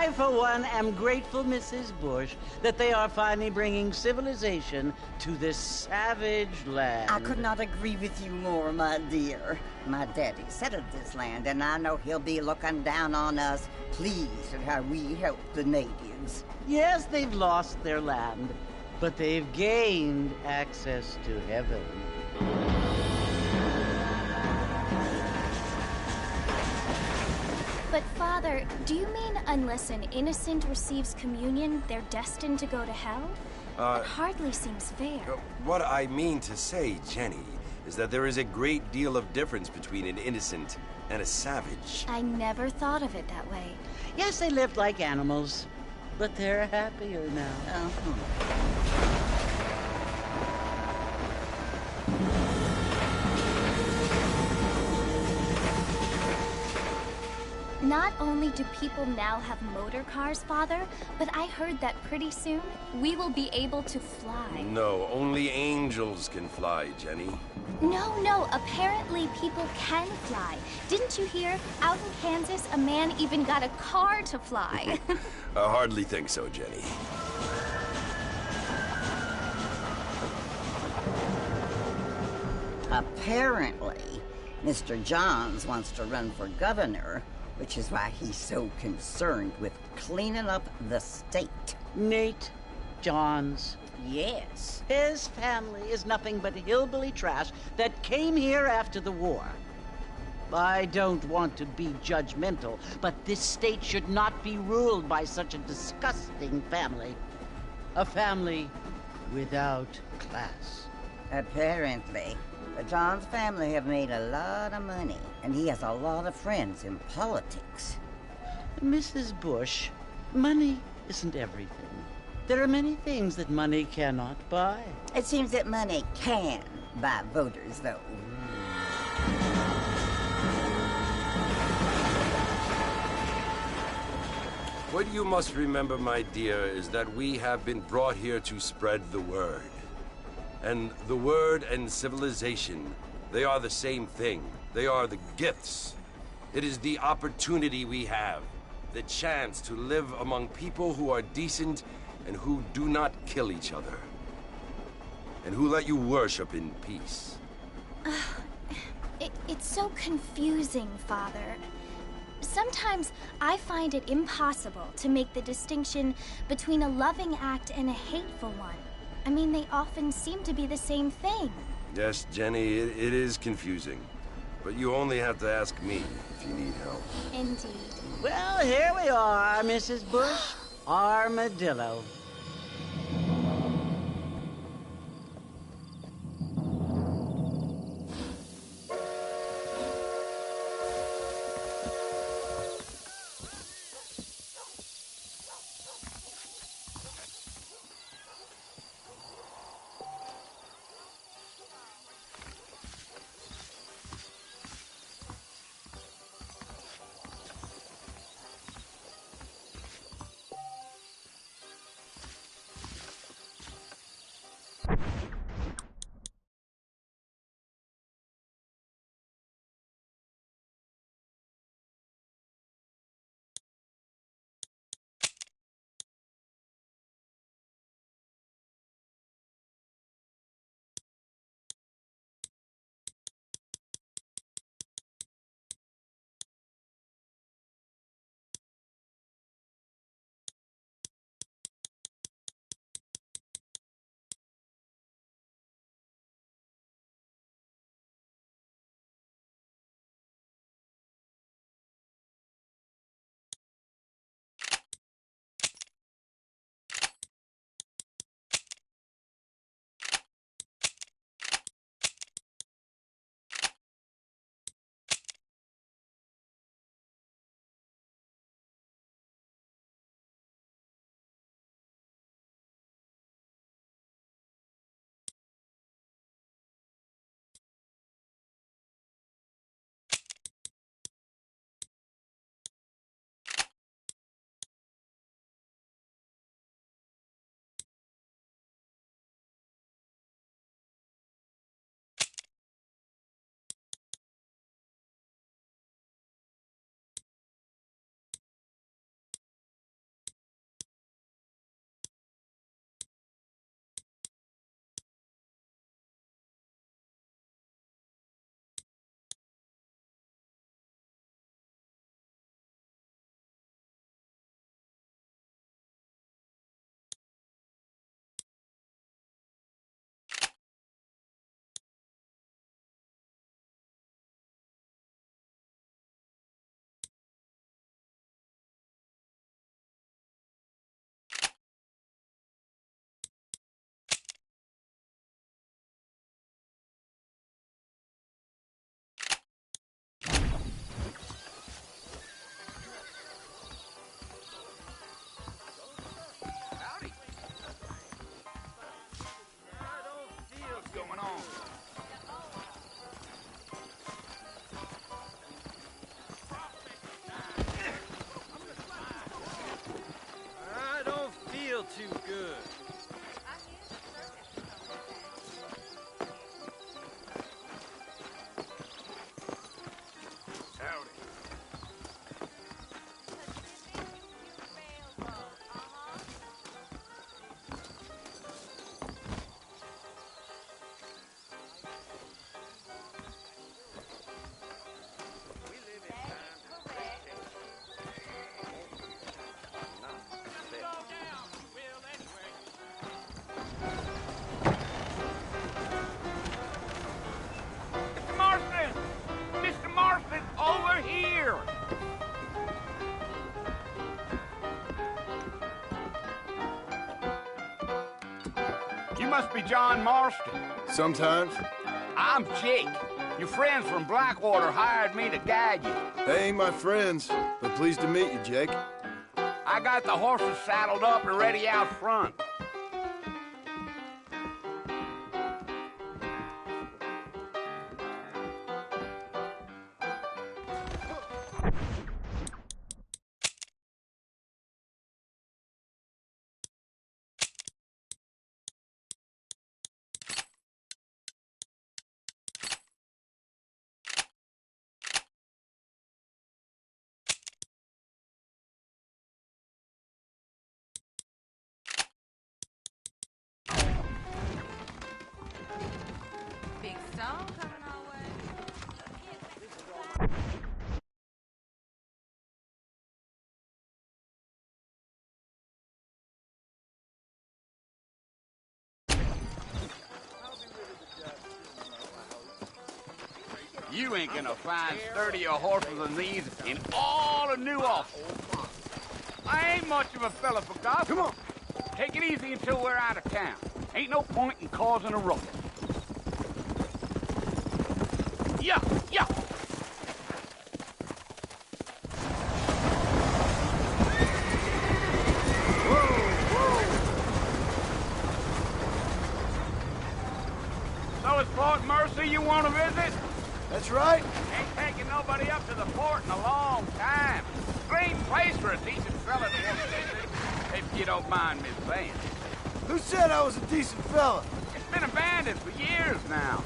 I, for one, am grateful, Mrs. Bush, that they are finally bringing civilization to this savage land. I could not agree with you more, my dear. My daddy settled this land, and I know he'll be looking down on us, pleased at how we help the natives. Yes, they've lost their land, but they've gained access to heaven. But, Father, do you mean unless an innocent receives communion, they're destined to go to hell? That hardly seems fair. What I mean to say, Jenny, is that there is a great deal of difference between an innocent and a savage. I never thought of it that way. Yes, they lived like animals, but they're happier now. Not only do people now have motor cars, Father, but I heard that pretty soon we will be able to fly. No, only angels can fly, Jenny. No, apparently people can fly. Didn't you hear? Out in Kansas, a man even got a car to fly. I hardly think so, Jenny. Apparently, Mr. Johns wants to run for governor, which is why he's so concerned with cleaning up the state. Nate Johns. Yes. His family is nothing but hillbilly trash that came here after the war. I don't want to be judgmental, but this state should not be ruled by such a disgusting family. A family without class. Apparently. But John's family have made a lot of money, and he has a lot of friends in politics. Mrs. Bush, money isn't everything. There are many things that money cannot buy. It seems that money can buy voters, though. What you must remember, my dear, is that we have been brought here to spread the word. And the word and civilization, they are the same thing. They are the gifts. It is the opportunity we have, the chance to live among people who are decent and who do not kill each other. And who let you worship in peace. It's so confusing, Father. Sometimes I find it impossible to make the distinction between a loving act and a hateful one. I mean, they often seem to be the same thing. Yes, Jenny, it is confusing. But you only have to ask me if you need help. Indeed. Well, here we are, Mrs. Bush. Armadillo. You must be John Marston. Sometimes. I'm Jake. Your friends from Blackwater hired me to guide you. They ain't my friends, but pleased to meet you, Jake. I got the horses saddled up and ready out front. Big stone coming our way. You ain't gonna find sturdier horses than these in all of New Austin. I ain't much of a fella for gossip. Come on. Take it easy until we're out of town. Ain't no point in causing a ruckus. Yeah, yeah. So it's Fort Mercy you want to visit? That's right. Ain't taking nobody up to the fort in a long time. Great place for a decent fella to want to visit, if you don't mind me saying. Who said I was a decent fella? It's been abandoned for years now.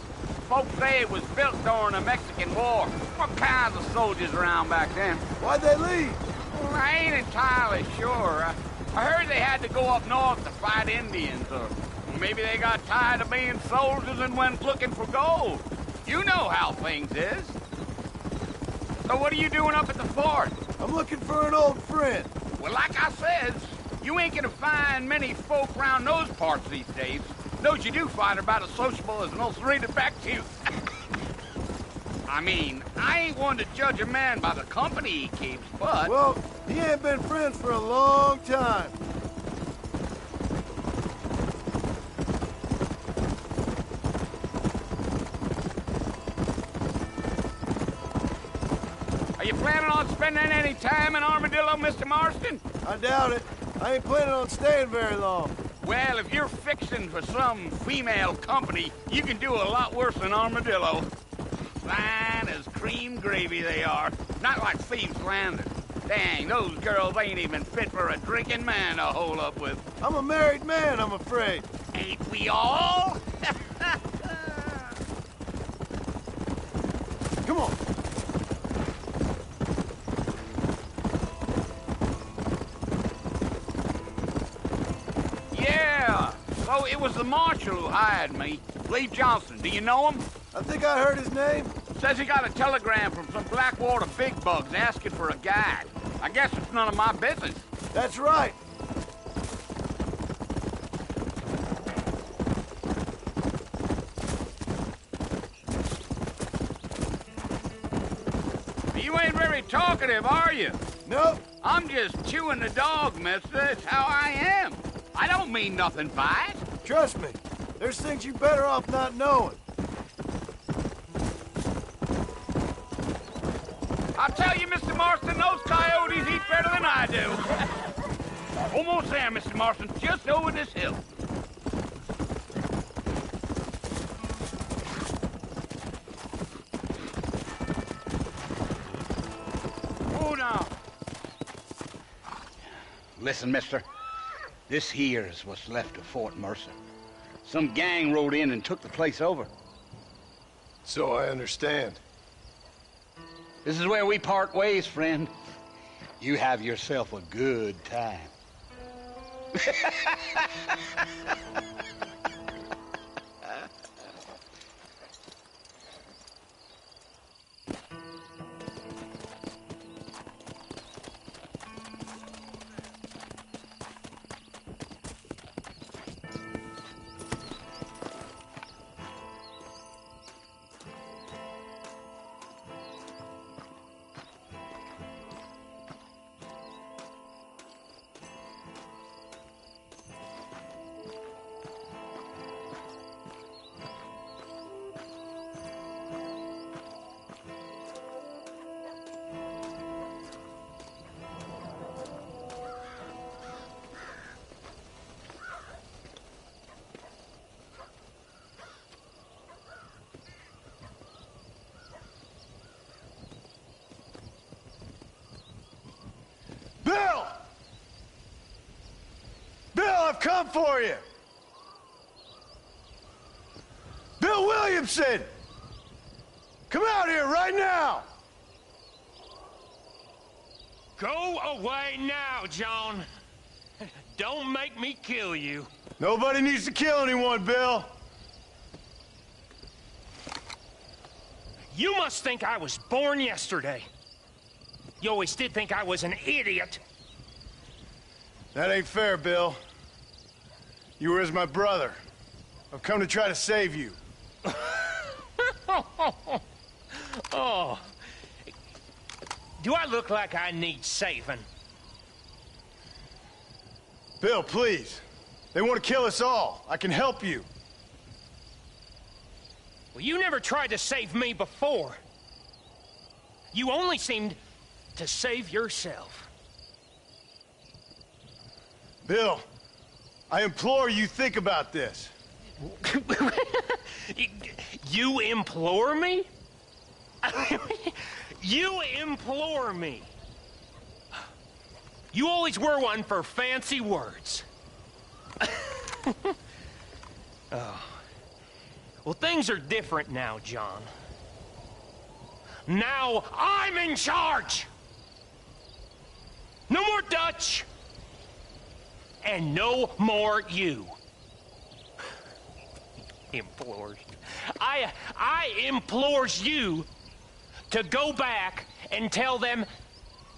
Folks say it was built during the Mexican War. What kinds of soldiers around back then? Why'd they leave? Well, I ain't entirely sure. I heard they had to go up north to fight Indians, or maybe they got tired of being soldiers and went looking for gold. You know how things is. So what are you doing up at the fort? I'm looking for an old friend. Well, like I says, you ain't gonna find many folk around those parts these days. Those you do find are about as sociable as an old serrated back tooth. I mean, I ain't one to judge a man by the company he keeps, but... Well, he ain't been friends for a long time. Are you planning on spending any time in Armadillo, Mr. Marston? I doubt it. I ain't planning on staying very long. Well, if you're fixing for some female company, you can do a lot worse than Armadillo. Fine as cream gravy they are. Not like Thieves Landing. Dang, those girls ain't even fit for a drinking man to hole up with. I'm a married man, I'm afraid. Ain't we all? Come on. Yeah. So it was the marshal who hired me. Lee Johnson. Do you know him? I think I heard his name. Says he got a telegram from some Blackwater big bugs asking for a guide. I guess it's none of my business. That's right. You ain't very talkative, are you? Nope. I'm just chewing the dog, mister. That's how I am. I don't mean nothing by it. Trust me. There's things you better off not knowing. I'll tell you, Mr. Marston, those coyotes eat better than I do. Almost there, Mr. Marston. Just over this hill. Oh, now. Listen, mister. This here is what's left of Fort Mercer. Some gang rode in and took the place over. So I understand. This is where we part ways, friend. You have yourself a good time. come for you! Bill Williamson! Come out here right now! Go away now, John. Don't make me kill you. Nobody needs to kill anyone, Bill. You must think I was born yesterday. You always did think I was an idiot. That ain't fair, Bill. You were as my brother. I've come to try to save you. Oh. Do I look like I need saving? Bill, please. They want to kill us all. I can help you. Well, you never tried to save me before. You only seemed to save yourself. Bill, I implore you think about this. You implore me? You implore me. You always were one for fancy words. Oh. Well, things are different now, John. Now I'm in charge! No more Dutch! And no more you. Implores. I implores you to go back and tell them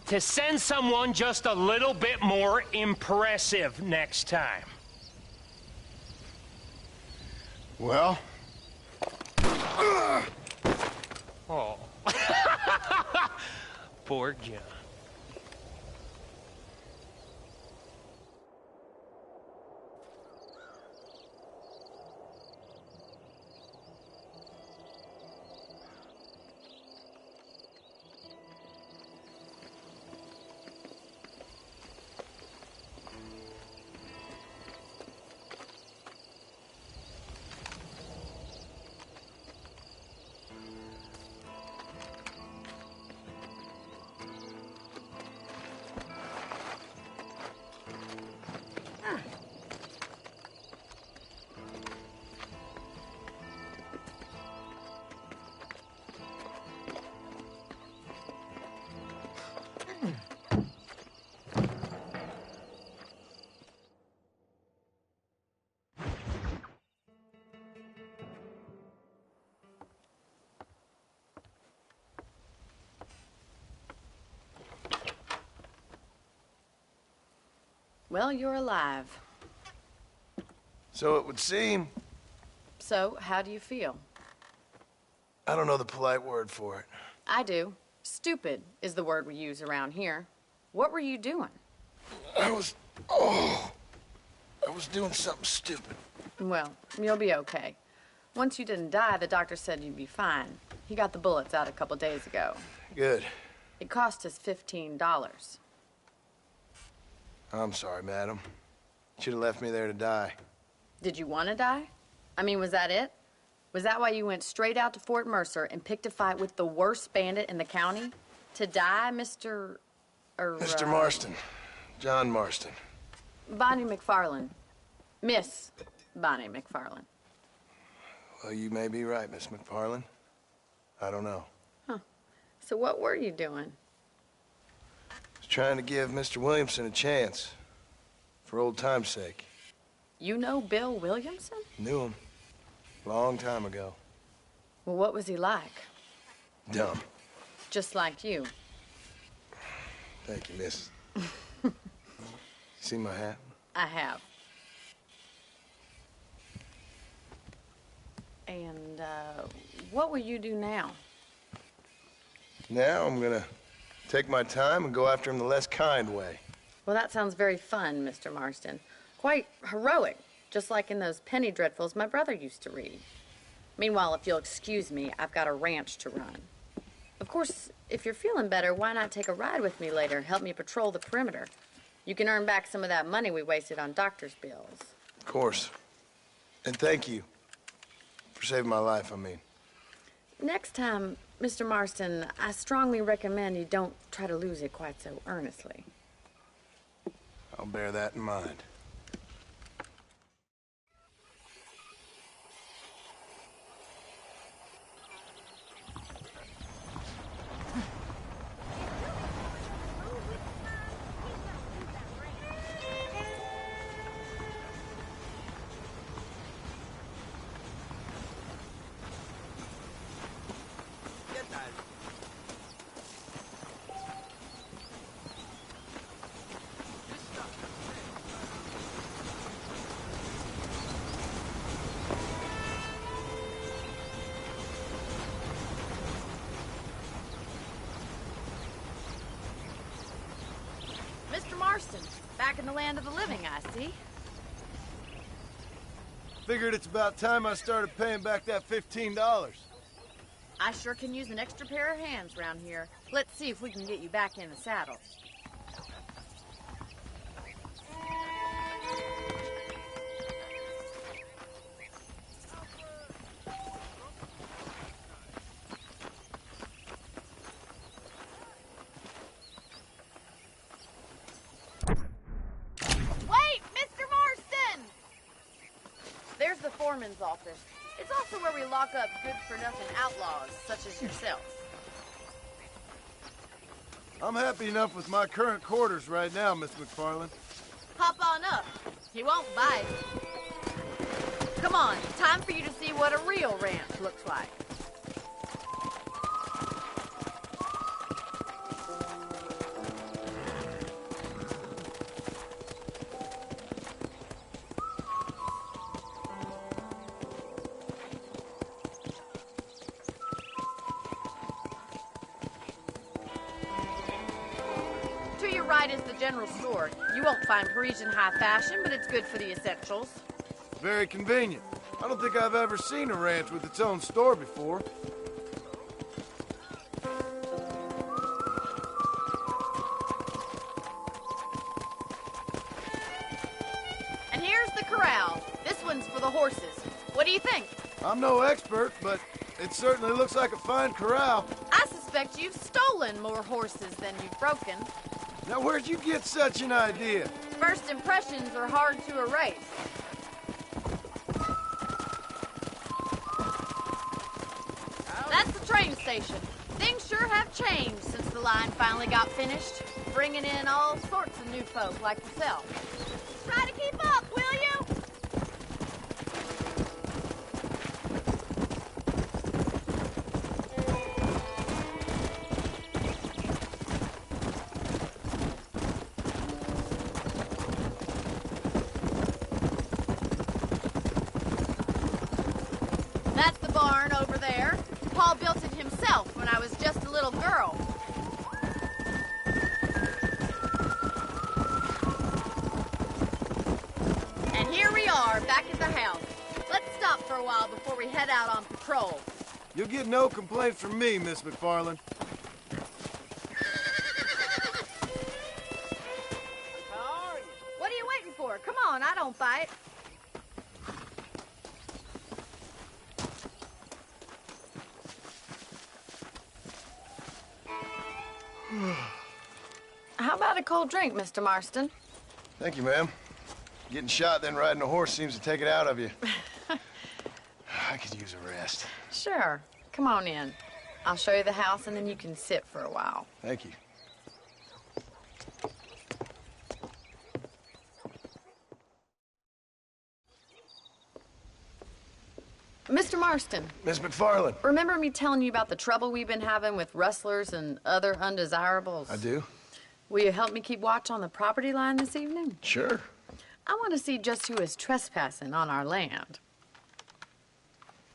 to send someone just a little bit more impressive next time. Well? Oh. Poor John. Well, you're alive. So it would seem. So, how do you feel? I don't know the polite word for it. I do. Stupid is the word we use around here. What were you doing? I was doing something stupid. Well, you'll be okay. Once you didn't die, the doctor said you'd be fine. He got the bullets out a couple days ago. Good. It cost us $15. I'm sorry, madam. Should have left me there to die. Did you want to die? I mean, was that it? Was that why you went straight out to Fort Mercer and picked a fight with the worst bandit in the county? To die, Mr. Mr. Marston. John Marston. Bonnie McFarland. Miss Bonnie McFarland. Well, you may be right, Miss McFarland. I don't know. Huh. So what were you doing? I was trying to give Mr. Williamson a chance. For old time's sake. You know Bill Williamson? Knew him. Long time ago. Well, what was he like? Dumb. Just like you. Thank you, miss. See my hat? I have. And, what will you do now? Now I'm gonna take my time and go after him the less kind way. Well, that sounds very fun, Mr. Marston. Quite heroic, just like in those penny dreadfuls my brother used to read. Meanwhile, if you'll excuse me, I've got a ranch to run. Of course, if you're feeling better, why not take a ride with me later? Help me patrol the perimeter. You can earn back some of that money we wasted on doctor's bills. Of course. And thank you. For saving my life, I mean. Next time, Mr. Marston, I strongly recommend you don't try to lose it quite so earnestly. I'll bear that in mind. in the land of the living, I see. Figured it's about time I started paying back that $15. I sure can use an extra pair of hands around here. Let's see if we can get you back in the saddle. Wait, Mr. Marston! There's the foreman's office. It's also where we lock up good-for-nothing outlaws, such as yourself. I'm happy enough with my current quarters right now, Miss McFarland. Hop on up. He won't bite. Come on, time for you to see what a real ranch looks like. Right is the general store. You won't find Parisian high fashion, but it's good for the essentials. Very convenient. I don't think I've ever seen a ranch with its own store before. And here's the corral. This one's for the horses. What do you think? I'm no expert, but it certainly looks like a fine corral. I suspect you've stolen more horses than you've broken. Now, where'd you get such an idea? First impressions are hard to erase. That's the train station. Things sure have changed since the line finally got finished, bringing in all sorts of new folk like yourself. Try to keep up, will you? That's the barn over there. Paul built it himself when I was just a little girl. And here we are, back at the house. Let's stop for a while before we head out on patrol. You'll get no complaints from me, Miss McFarland. What are you waiting for? Come on, I don't bite. How about a cold drink, Mr. Marston? Thank you, ma'am. Getting shot, then riding a horse seems to take it out of you. I could use a rest. Sure. Come on in. I'll show you the house, and then you can sit for a while. Thank you. Mr. Marston. Miss McFarland. Remember me telling you about the trouble we've been having with rustlers and other undesirables? I do. Will you help me keep watch on the property line this evening? Sure. I want to see just who is trespassing on our land.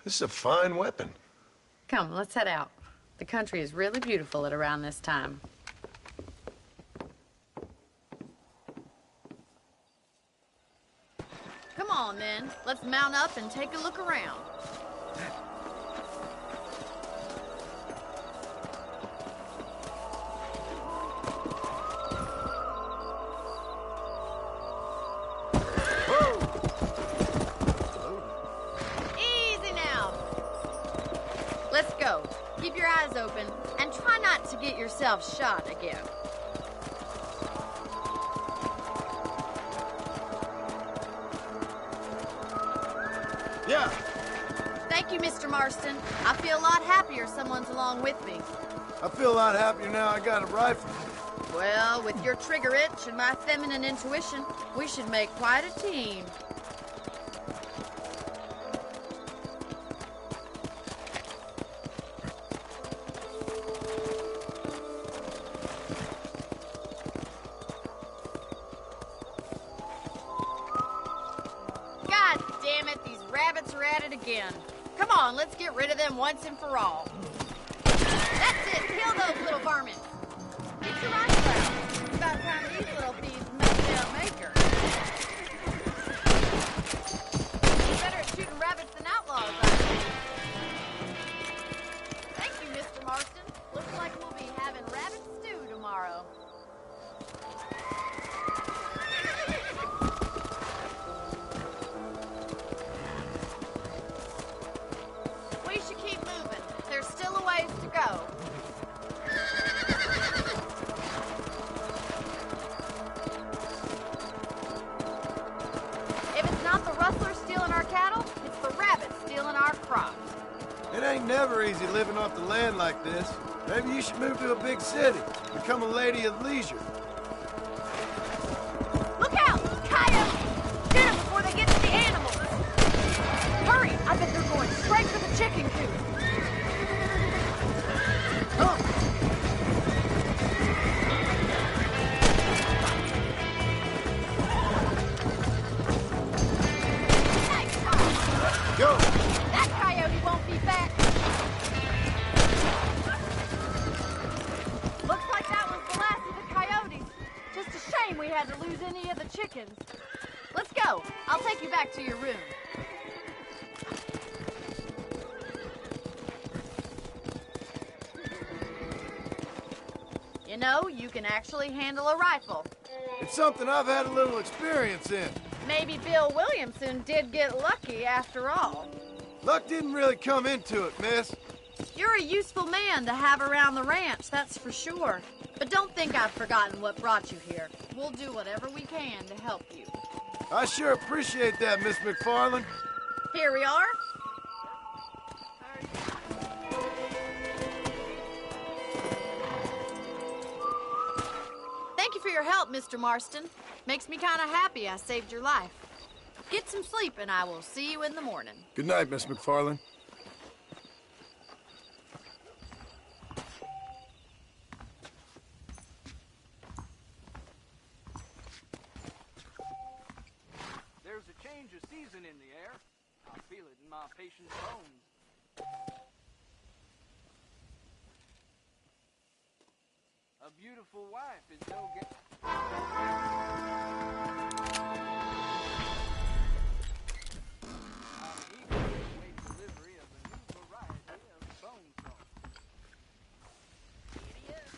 This is a fine weapon. Come, let's head out. The country is really beautiful at around this time. Come on, then. Let's mount up and take a look around. Easy now. Let's go. Keep your eyes open and try not to get yourself shot again. Yeah. Thank you, Mr. Marston. I feel a lot happier someone's along with me. I feel a lot happier now I got a rifle. Well, with your trigger itch and my feminine intuition, we should make quite a team. God damn it, these rabbits are at it again. Come on, let's get rid of them once and for all. That's it, kill those little vermin. Get your rifle out. It's about time these little thieves Yeah, maker. Better at shooting rabbits than outlaws, I think. Thank you, Mr. Marston. Looks like we'll be having rabbit stew tomorrow. We should keep moving. There's still a ways to go. If it's not the rustlers stealing our cattle, it's the rabbits stealing our crops. It ain't never easy living off the land like this. Maybe you should move to a big city. Become a lady of leisure. Look out! Coyotes! Get them before they get to the animals! Hurry! I bet they're going straight for the chicken coop. Nice shot! Go! That coyote won't be back. Looks like that was the last of the coyotes. Just a shame we had to lose any of the chickens. Let's go. I'll take you back to your room. You know, you can actually handle a rifle. It's something I've had a little experience in. Maybe Bill Williamson did get lucky after all. Luck didn't really come into it, miss. You're a useful man to have around the ranch, that's for sure. But don't think I've forgotten what brought you here. We'll do whatever we can to help you. I sure appreciate that, Miss McFarland. Here we are. Thank you for your help, Mr. Marston. Makes me kind of happy I saved your life. Get some sleep and I will see you in the morning. Good night, Miss McFarland. There's a change of season in the air. I feel it in my patient's bones. A beautiful wife is no I'm eager to await delivery of a new variety of bone salt. Idiot.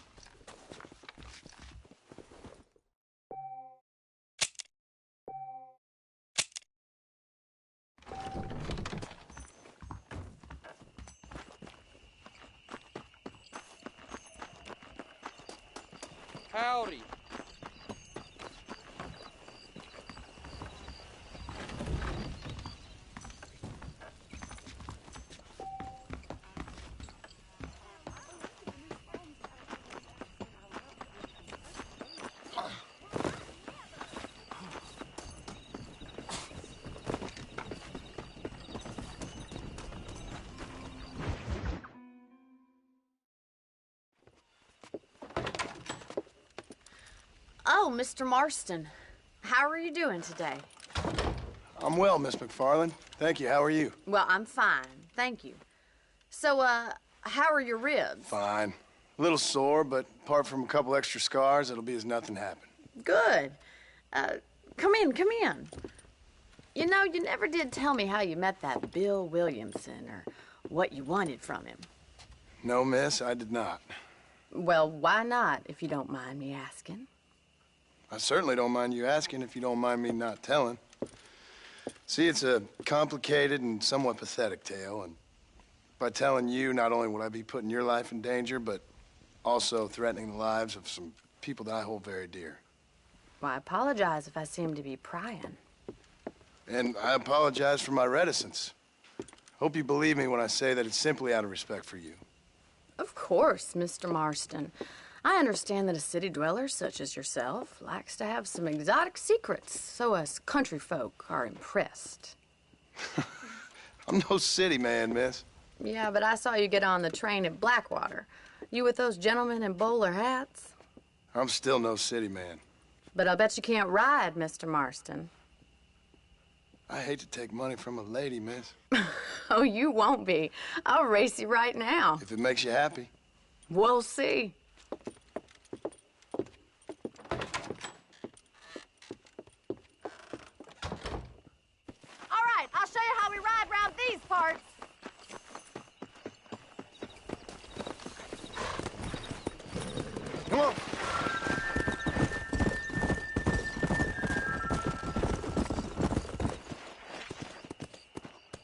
Howdy. Oh, Mr. Marston. How are you doing today? I'm well, Miss McFarland. Thank you. How are you? Well, I'm fine. Thank you. So, how are your ribs? Fine. A little sore, but apart from a couple extra scars, it'll be as nothing happened. Good. Come in, come in. You know, you never did tell me how you met that Bill Williamson or what you wanted from him. No, miss, I did not. Well, why not, if you don't mind me asking? I certainly don't mind you asking if you don't mind me not telling. See, it's a complicated and somewhat pathetic tale, and by telling you, not only would I be putting your life in danger, but also threatening the lives of some people that I hold very dear. Well, I apologize if I seem to be prying. And I apologize for my reticence. Hope you believe me when I say that it's simply out of respect for you. Of course, Mr. Marston. I understand that a city dweller such as yourself likes to have some exotic secrets, so us country folk are impressed. I'm no city man, miss. Yeah, but I saw you get on the train at Blackwater. You with those gentlemen in bowler hats? I'm still no city man. But I'll bet you can't ride, Mr. Marston. I hate to take money from a lady, miss. Oh, you won't be. I'll race you right now. If it makes you happy. We'll see.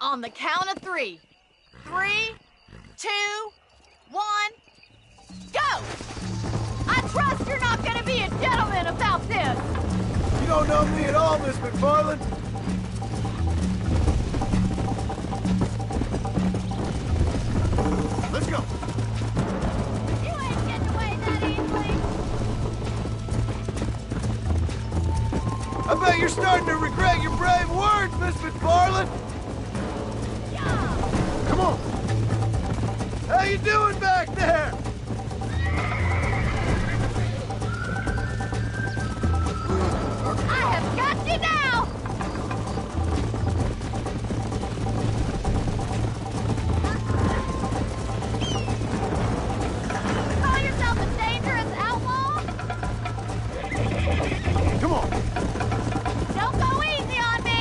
On the count of 3. 3, 2, 1, go! I trust you're not gonna be a gentleman about this! You don't know me at all, Miss McFarland. Let's go. You ain't getting away that easily! I bet you're starting to regret your brave words, Miss McFarland. Yeah! Come on. How you doing back there? I have got you now! Call yourself a dangerous outlaw? Come on. Don't go easy on me!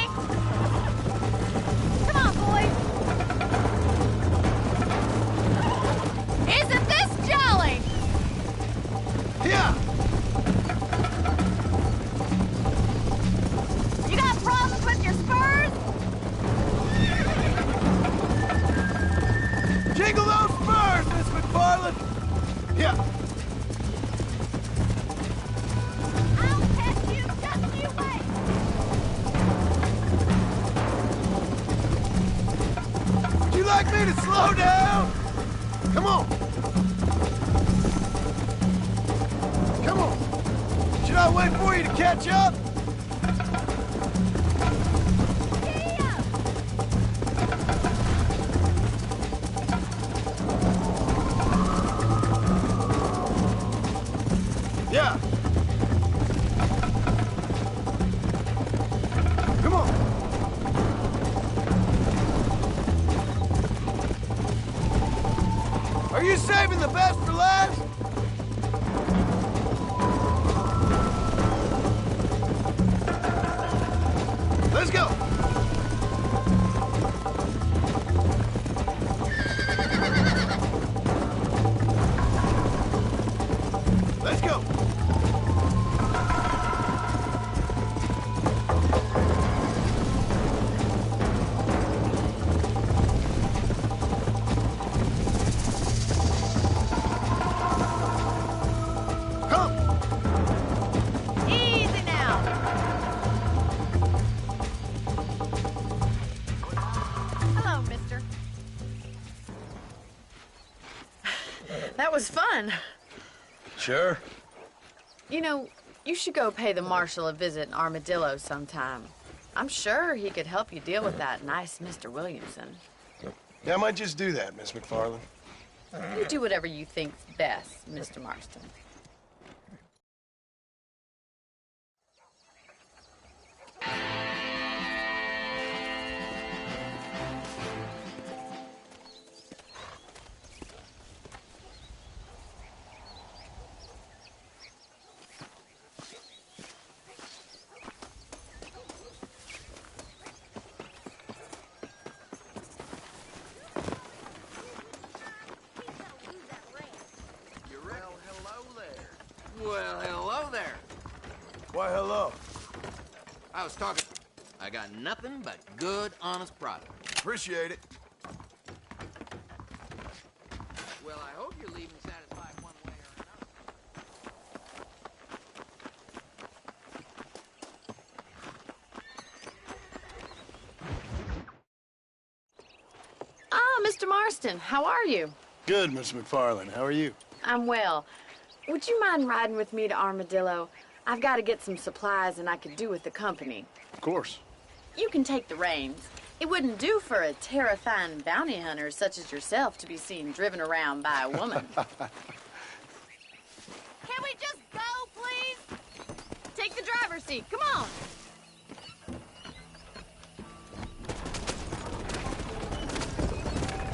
Come on, boys! Isn't this jolly? Yeah. You got problems with your spurs? Jingle those spurs, Miss McFarland. Yeah. I'll catch you, just you wait! Would you like me to slow down? Come on. Come on. Should I wait for you to catch up? Yeah. Come on. Are you saving the best for last? Let's go. Let's go. Come. Easy now! Hello, mister. That was fun. Sure. You know, you should go pay the marshal a visit in Armadillo sometime. I'm sure he could help you deal with that nice Mr. Williamson. Yeah, I might just do that, Miss McFarland. You do whatever you think's best, Mr. Marston. Well, hello there. Why, hello. I was talking. I got nothing but good, honest product. Appreciate it. Well, I hope you're leaving satisfied one way or another. Ah, Mr. Marston, how are you? Good, Miss McFarland. How are you? I'm well. Would you mind riding with me to Armadillo? I've got to get some supplies and I could do with the company. Of course. You can take the reins. It wouldn't do for a terrifying bounty hunter such as yourself to be seen driven around by a woman. Can we just go, please? Take the driver's seat. Come on.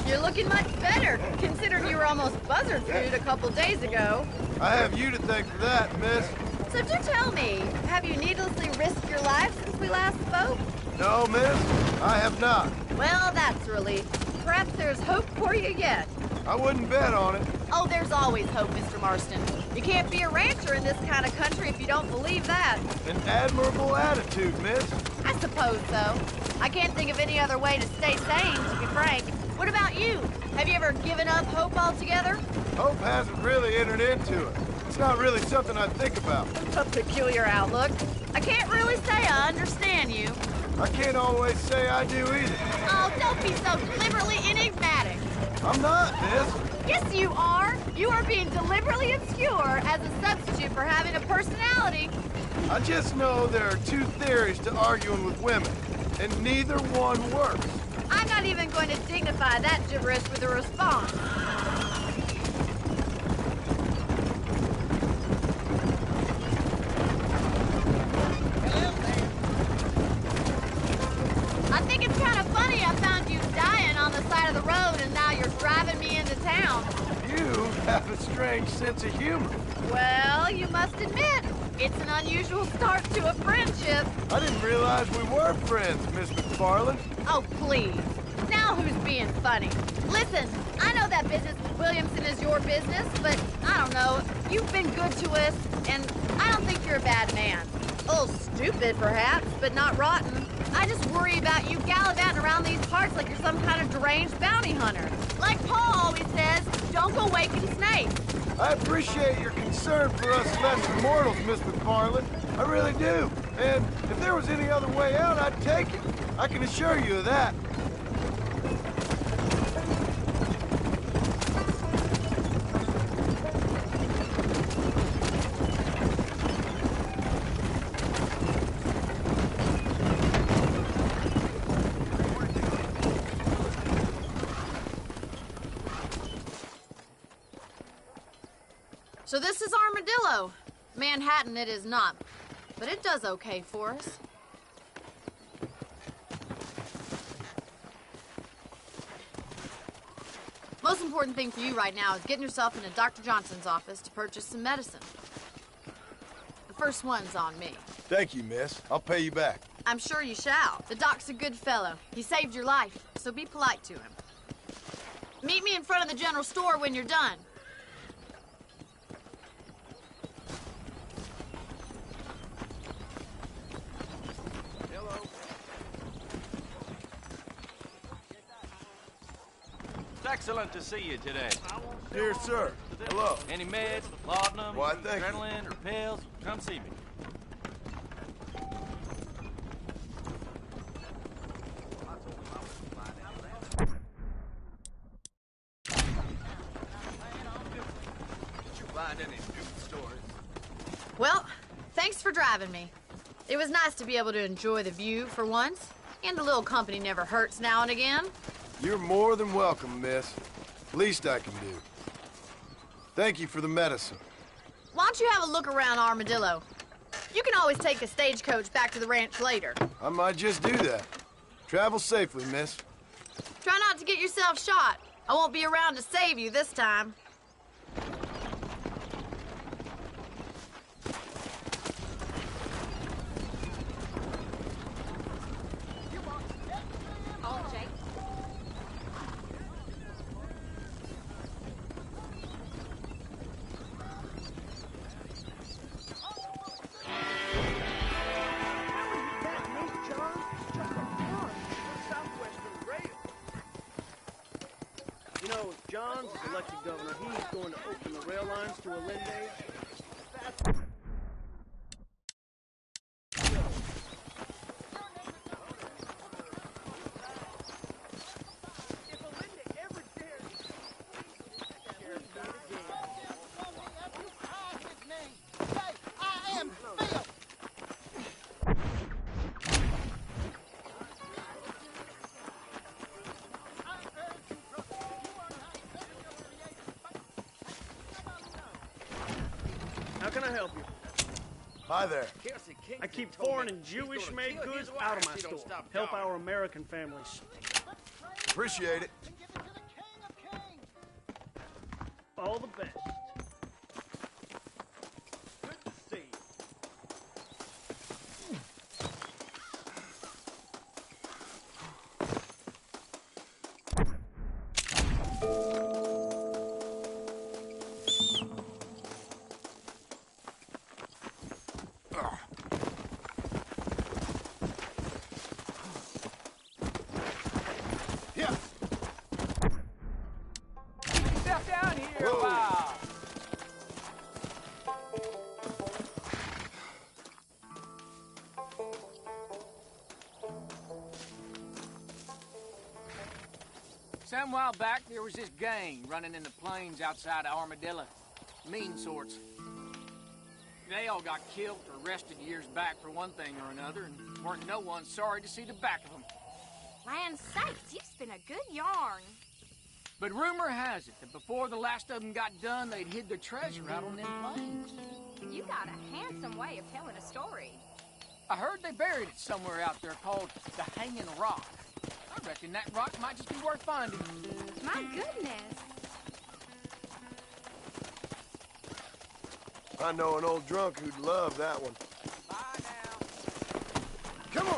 You're looking much better, considering you were almost buzzard food a couple days ago. I have you to thank for that, miss. So do tell me, have you needlessly risked your life since we last spoke? No, miss, I have not. Well, that's a relief. Perhaps there's hope for you yet. I wouldn't bet on it. Oh, there's always hope, Mr. Marston. You can't be a rancher in this kind of country if you don't believe that. An admirable attitude, miss. I suppose so. I can't think of any other way to stay sane, to be frank. What about you? Have you ever given up hope altogether? Hope hasn't really entered into it. It's not really something I think about. A peculiar outlook. I can't really say I understand you. I can't always say I do either. Oh, don't be so deliberately enigmatic. I'm not, miss. Yes, you are. You are being deliberately obscure as a substitute for having a personality. I just know there are two theories to arguing with women, and neither one works. I'm not even going to dignify that gibberish with a response. I think it's kind of funny I found you dying on the side of the road and now you're driving me into town. You have a strange sense of humor. Well, you must admit, it's an unusual start to a friendship. I didn't realize we were friends, Miss McFarland. Oh, please. Now who's being funny? Listen, I know that business with Williamson is your business, but I don't know. You've been good to us, and I don't think you're a bad man. A little stupid, perhaps, but not rotten. I just worry about you gallivanting around these parts like you're some kind of deranged bounty hunter. Like Paul always says, don't go waking snakes. I appreciate your concern for us lesser mortals, Miss McFarland. I really do. And if there was any other way out, I'd take it. I can assure you of that. So this is Armadillo. Manhattan it is not, but it does okay for us. Most important thing for you right now is getting yourself into Dr. Johnson's office to purchase some medicine. The first one's on me. Thank you, miss. I'll pay you back. I'm sure you shall. The doc's a good fellow. He saved your life, so be polite to him. Meet me in front of the general store when you're done. Excellent to see you today. Dear sir. Hello. Any meds, laudanum, Why, thank you. adrenaline, or pills, come see me. Did you find any new stories? Well, thanks for driving me. It was nice to be able to enjoy the view for once, and a little company never hurts now and again. You're more than welcome, miss. Least I can do. Thank you for the medicine. Why don't you have a look around Armadillo? You can always take a stagecoach back to the ranch later. I might just do that. Travel safely, miss. Try not to get yourself shot. I won't be around to save you this time. You know, if John's elected governor, he's going to open the rail lines to Allende. That's... How can I help you? Hi there. I keep foreign and Jewish-made goods out of my store. Help our American families. Appreciate it. All the best. Good to see you. Some while back, there was this gang running in the plains outside of Armadillo. Mean sorts. They all got killed or arrested years back for one thing or another, and weren't no one sorry to see the back of them. Land sakes, you spin a good yarn. But rumor has it that before the last of them got done, they'd hid their treasure out on them plains. You got a handsome way of telling a story. I heard they buried it somewhere out there called the Hanging Rock. I reckon that rock might just be worth finding. My goodness. I know an old drunk who'd love that one. Bye now. Come on!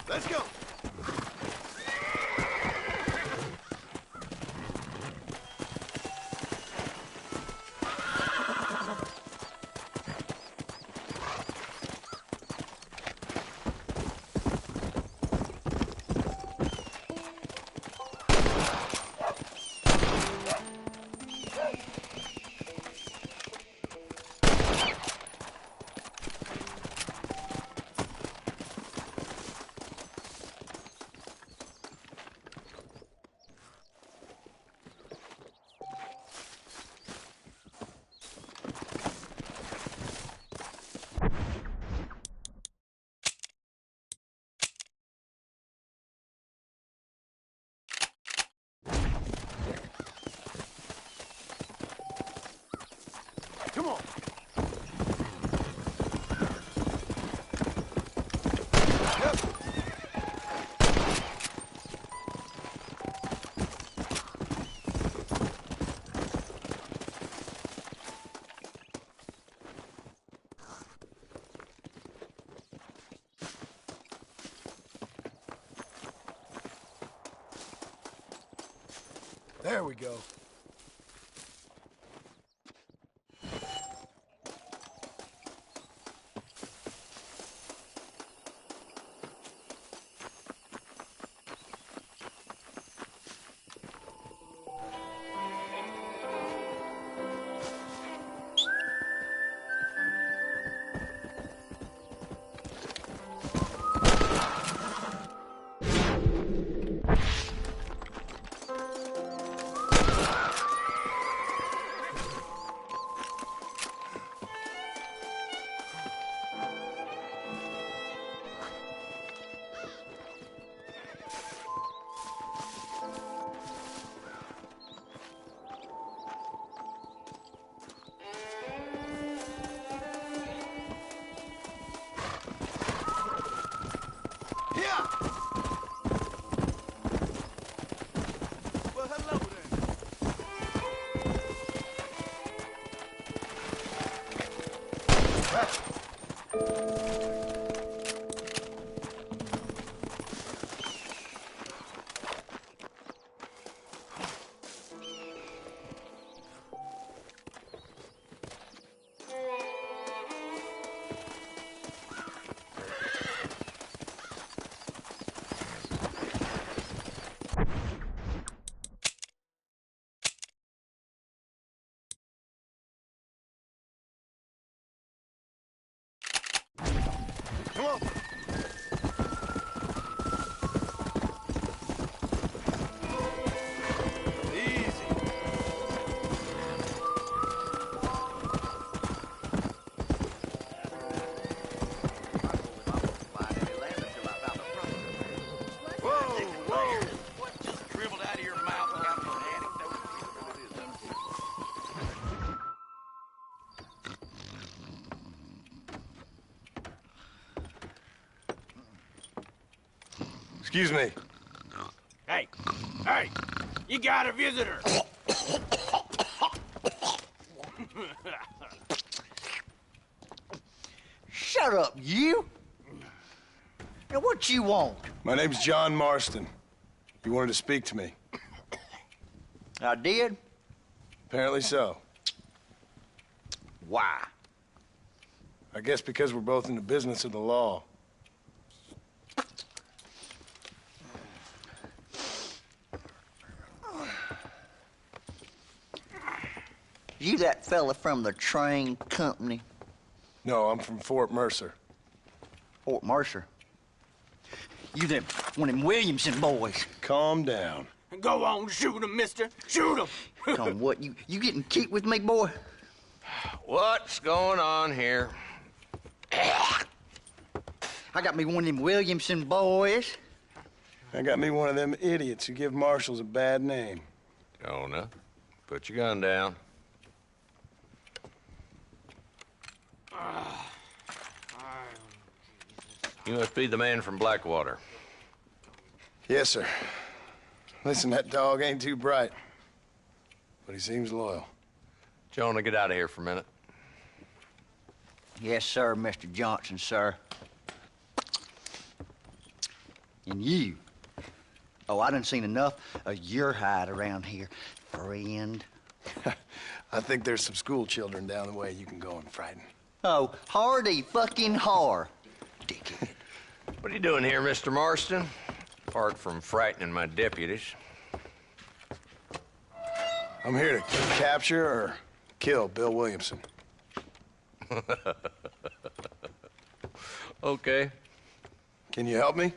Let's go! Come on! Yep. There we go. Come on. Easy. Whoa, whoa. What just dribbled out of your mouth without your anecdote? Excuse me. Hey, hey, you got a visitor. Shut up, you! Now, what you want? My name's John Marston. You wanted to speak to me. I did? Apparently so. Why? I guess because we're both in the business of the law. You that fella from the train company? No, I'm from Fort Mercer. Fort Mercer? You them one of them Williamson boys. Calm down. Go on, shoot him, mister. Shoot him. Come on, what? You getting cute with me, boy? What's going on here? I got me one of them Williamson boys. I got me one of them idiots who give marshals a bad name. Jonah, put your gun down. You must be the man from Blackwater. Yes, sir. Listen, that dog ain't too bright, but he seems loyal. Jonah, get out of here for a minute. Yes, sir, Mr. Johnson, sir. And you. Oh, I done seen enough of your hide around here, friend. I think there's some school children down the way you can go and frighten. Oh, hardy fucking har. Dickhead. What are you doing here, Mr. Marston? Apart from frightening my deputies. I'm here to capture or kill Bill Williamson. Okay. Can you help me?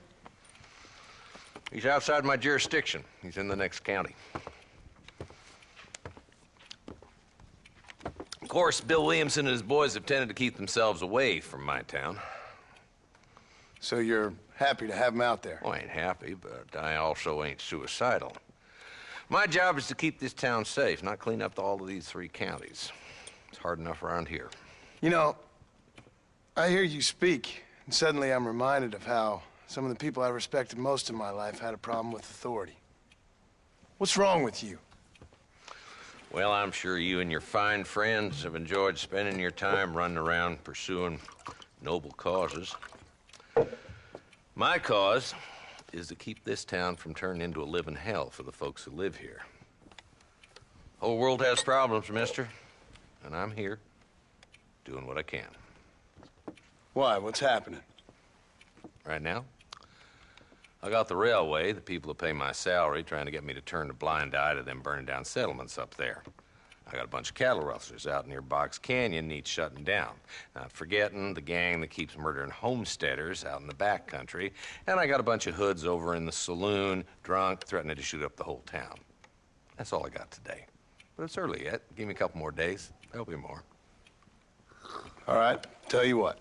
He's outside my jurisdiction. He's in the next county. Of course, Bill Williamson and his boys have tended to keep themselves away from my town. So you're happy to have him out there? Well, I ain't happy, but I also ain't suicidal. My job is to keep this town safe, not clean up all of these 3 counties. It's hard enough around here. You know, I hear you speak, and suddenly I'm reminded of how some of the people I respected most in my life had a problem with authority. What's wrong with you? Well, I'm sure you and your fine friends have enjoyed spending your time running around pursuing noble causes. My cause is to keep this town from turning into a living hell for the folks who live here. Whole world has problems, mister, and I'm here doing what I can. Why? What's happening? Right now, I got the railway, the people who pay my salary, trying to get me to turn a blind eye to them burning down settlements up there. I got a bunch of cattle rustlers out near Box Canyon needs shutting down. Not forgetting the gang that keeps murdering homesteaders out in the back country. And I got a bunch of hoods over in the saloon, drunk, threatening to shoot up the whole town. That's all I got today. But it's early yet. Give me a couple more days. There'll be more. All right, tell you what.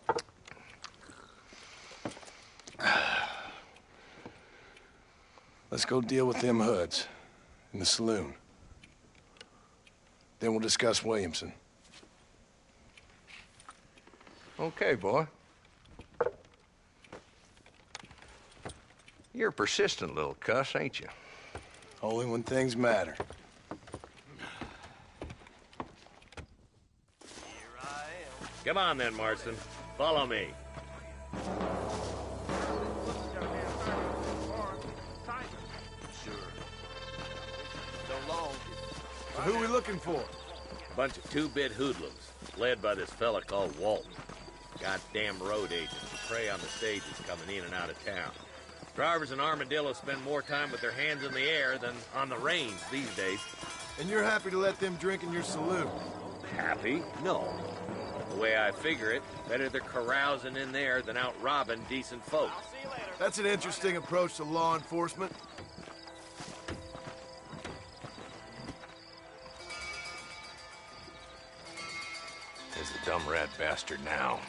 Let's go deal with them hoods in the saloon. Then we'll discuss Williamson. Okay, boy. You're a persistent little cuss, ain't you? Only when things matter. Come on then, Marston. Follow me. Who are we looking for? A bunch of 2-bit hoodlums, led by this fella called Walton. Goddamn road agents who prey on the stages coming in and out of town. Drivers in Armadillo spend more time with their hands in the air than on the reins these days. And you're happy to let them drink in your saloon? Happy? No. The way I figure it, better they're carousing in there than out robbing decent folks. That's an interesting approach to law enforcement. There's the dumb rat bastard now.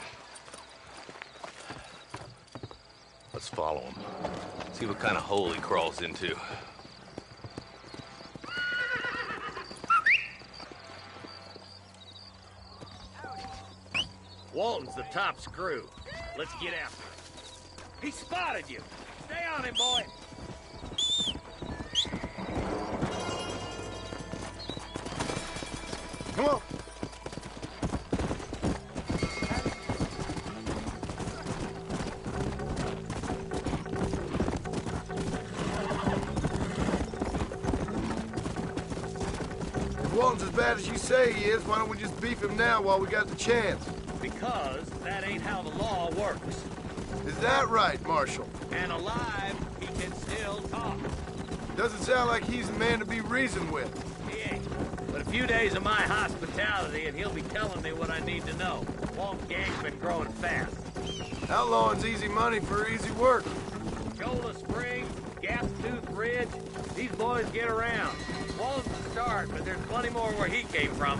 Let's follow him. See what kind of hole he crawls into. Walton's the top screw. Let's get after him. He spotted you. Stay on him, boy. Come on. If Walton's as bad as you say he is, why don't we just beef him now while we got the chance? Because that ain't how the law works. Is that right, Marshal? And alive, he can still talk. Doesn't sound like he's the man to be reasoned with. He ain't. But a few days of my hospitality and he'll be telling me what I need to know. Walton gang's been growing fast. Outlawing's easy money for easy work. Shola Springs, Gap Tooth Ridge, these boys get around. Walton's the start, but there's plenty more where he came from.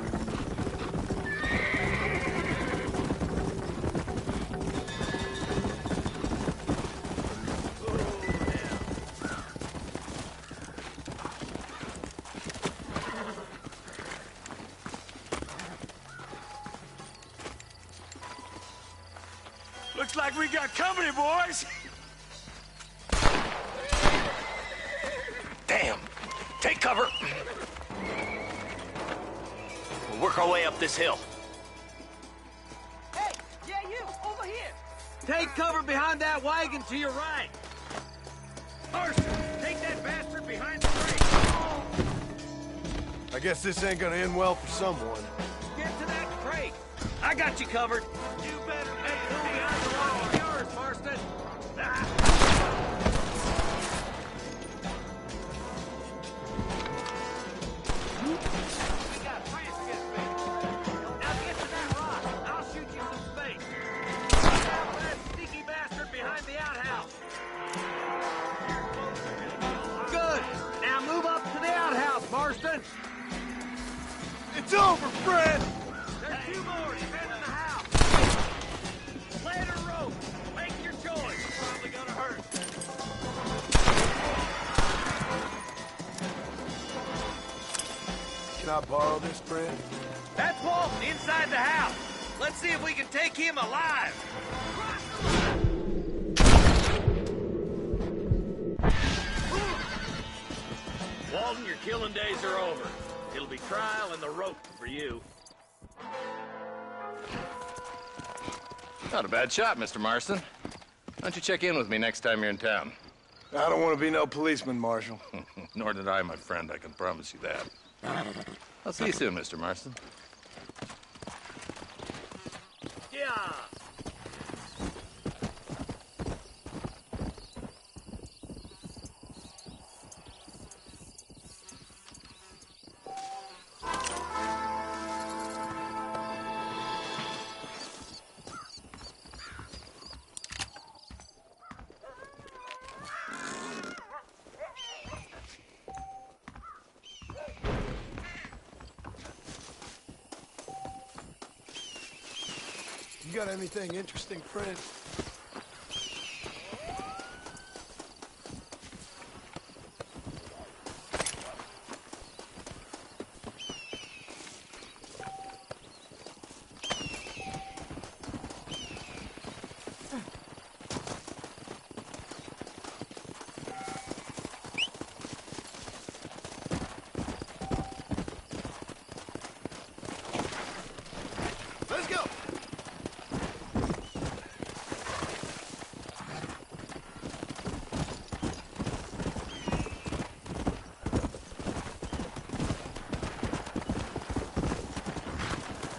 Looks like we got company, boys. Damn! Take cover! We'll work our way up this hill. Hey, yeah, you, over here. Take cover behind that wagon to your right. Marston, take that bastard behind the crate. I guess this ain't gonna end well for someone. Get to that crate. I got you covered. You better make it behind the wall. Yours, Marston. Marston! It's over, Fred! There's two more defending the house! Plant a rope! Make your choice! It's probably gonna hurt. Can I borrow this, Fred? That's Walton inside the house! Let's see if we can take him alive! Walton, your killing days are over. It'll be trial and the rope for you. Not a bad shot, Mr. Marston. Why don't you check in with me next time you're in town? I don't want to be no policeman, Marshal. Nor did I, my friend. I can promise you that. I'll see you soon, Mr. Marston. Yeah! You got anything interesting, Fred? Let's go!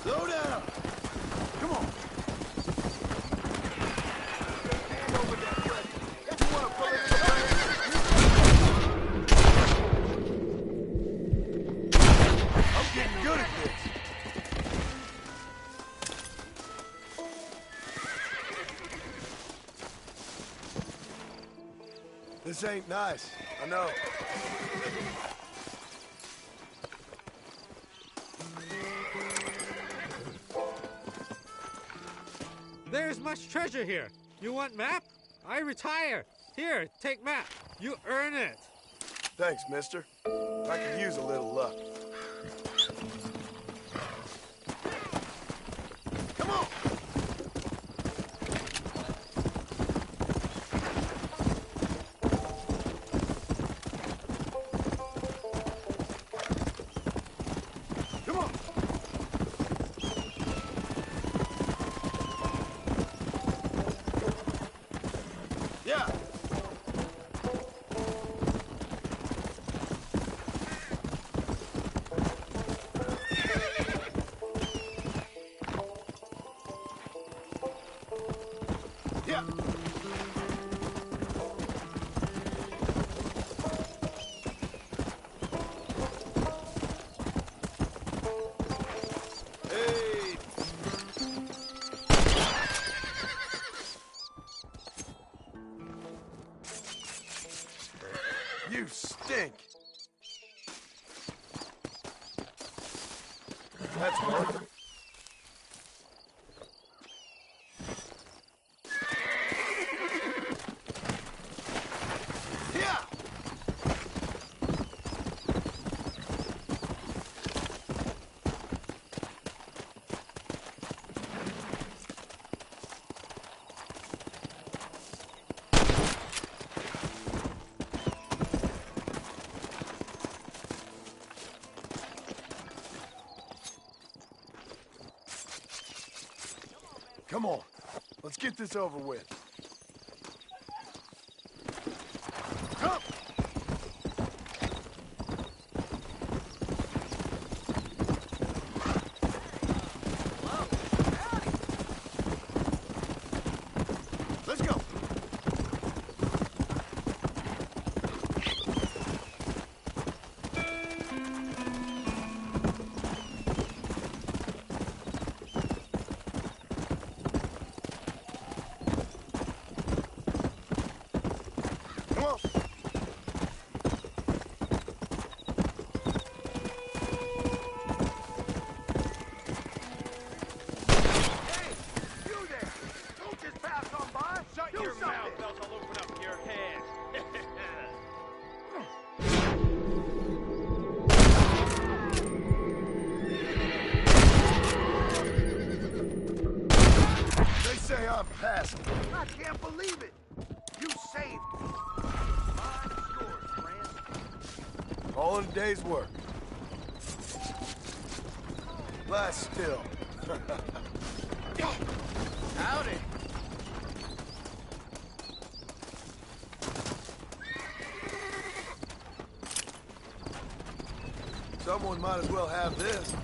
Slow down! Come on! Hand over that way. If you want to pull it to the back. I'm getting good at this. This ain't nice. I know. There's much treasure here. You want map? I retire. Here, take map. You earn it. Thanks, mister. I could use a little luck. Come on! Come on! Yeah! You stink. That's working. Yeah. Come on, let's get this over with. Come! Let's go! Come on! Your mouth, else I'll open up your head. They say I'm passing. I can't believe it. You saved me. Mine is yours, friend. All in a day's work. Lie still. Howdy. Someone might as well have this.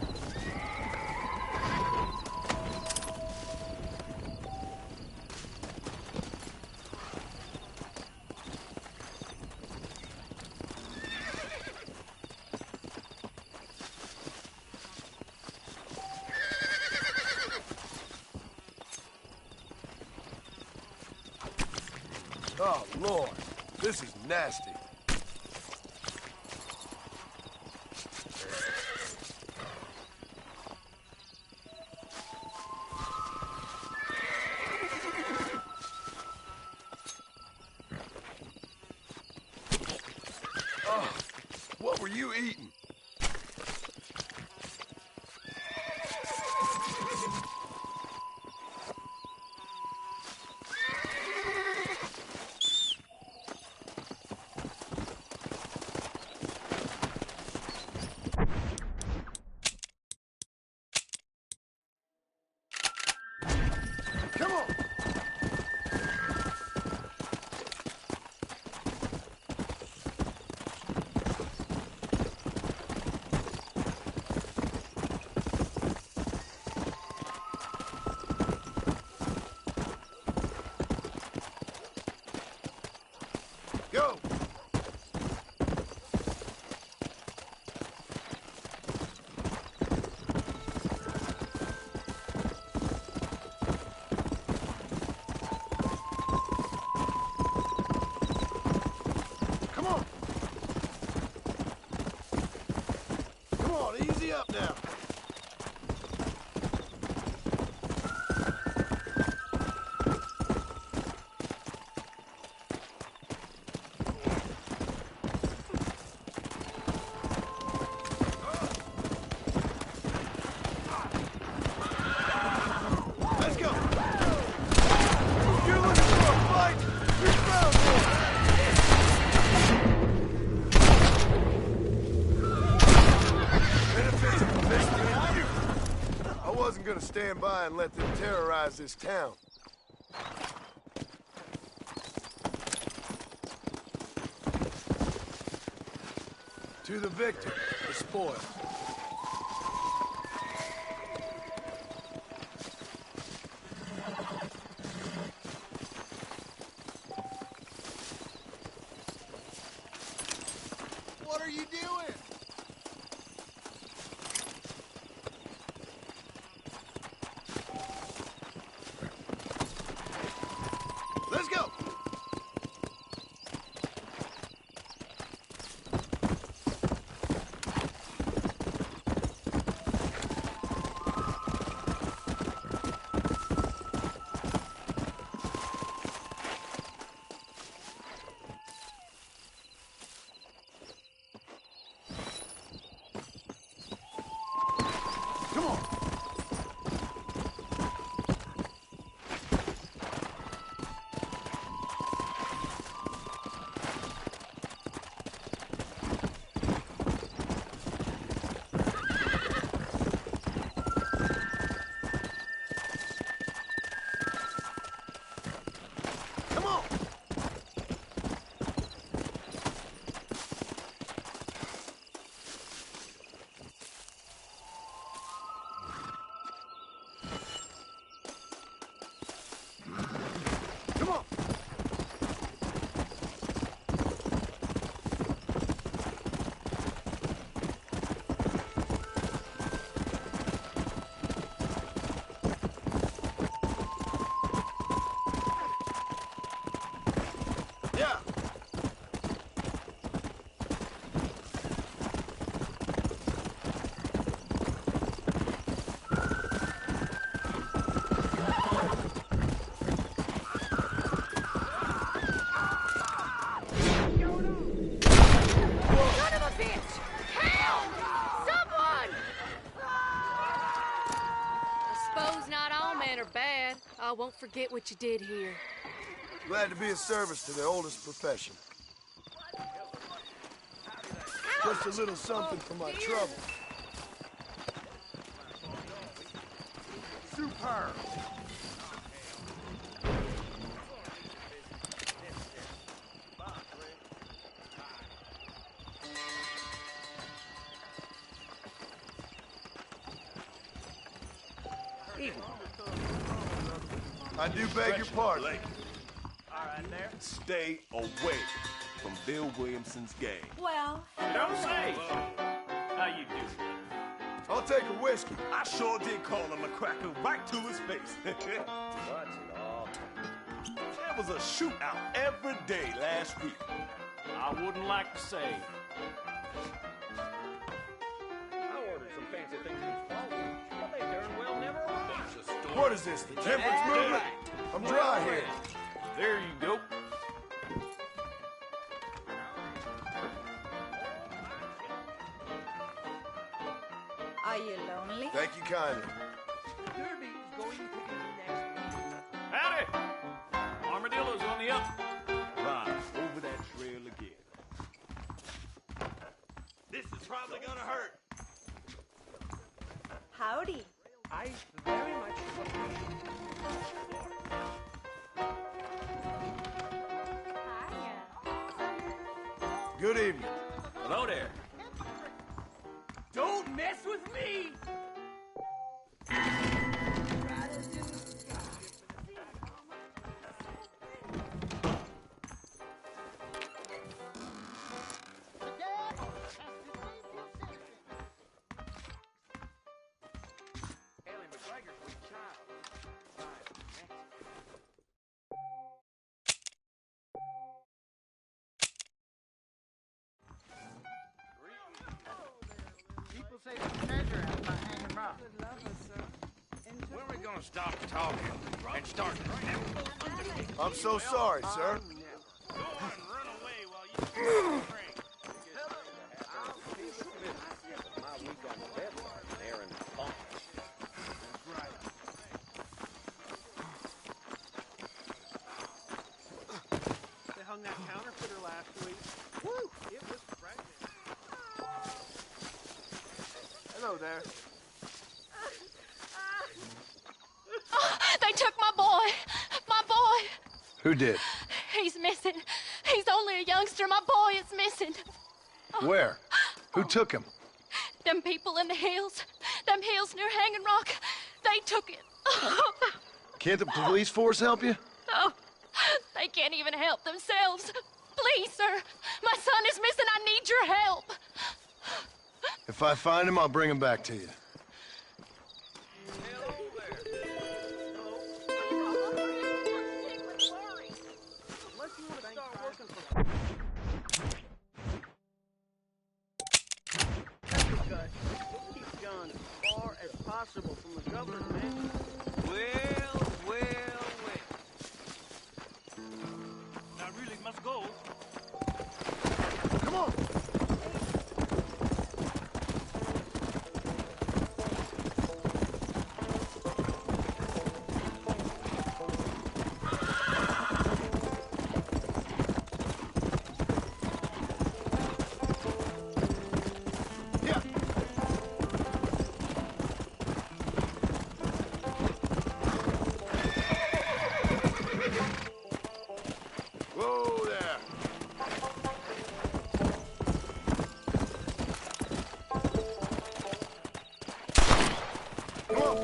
Oh, Lord. This is nasty. Oh, what were you eating? Come on! Go! Come on! Come on, easy up now. Let's go! You're looking for a fight? You found one! Benefits of listening to you. I wasn't gonna stand by and let them terrorize this town. To the victor, the spoil. What are you doing? Let's go! won't forget what you did here. Glad to be of service to the oldest profession. Just a little something for my trouble. Superb. I do beg your pardon. All right, there. Stay away from Bill Williamson's gang. Well, Don't say. How you do? I'll take a whiskey. I sure did call him a cracker right to his face. What's it all? There was a shootout every day last week. I wouldn't like to say. I ordered some fancy things from Spalding, but they darn well never arrived. What is this, the temperance movement? I'm dry here. There you go. Are you lonely? Thank you kindly. Howdy! Armadillo's on the up. Right, over that trail again. This is probably gonna hurt. Howdy. I very much appreciate Good evening. Hello there. Don't mess with me! People say there's treasure out by hanging rock. When are we gonna stop talking and start I'm so sorry, sir. Go on and run away while you drink. My week on the bed there in the pump. They hung that counterfeiter last week. Woo! It was pregnant. Hello there. Oh, they took my boy. My boy. Who did? He's missing. He's only a youngster. My boy is missing. Where? Who took him? Them people in the hills. Them hills near Hanging Rock. They took it. Can't the police force help you? Oh, they can't even help themselves. Please, sir. My son is missing. I need your help. If I find him, I'll bring him back to you. Unless you want to start working for... Keep guns as far as possible from the governor's man. Well. I really must go. Come on! Whoa there! Come on!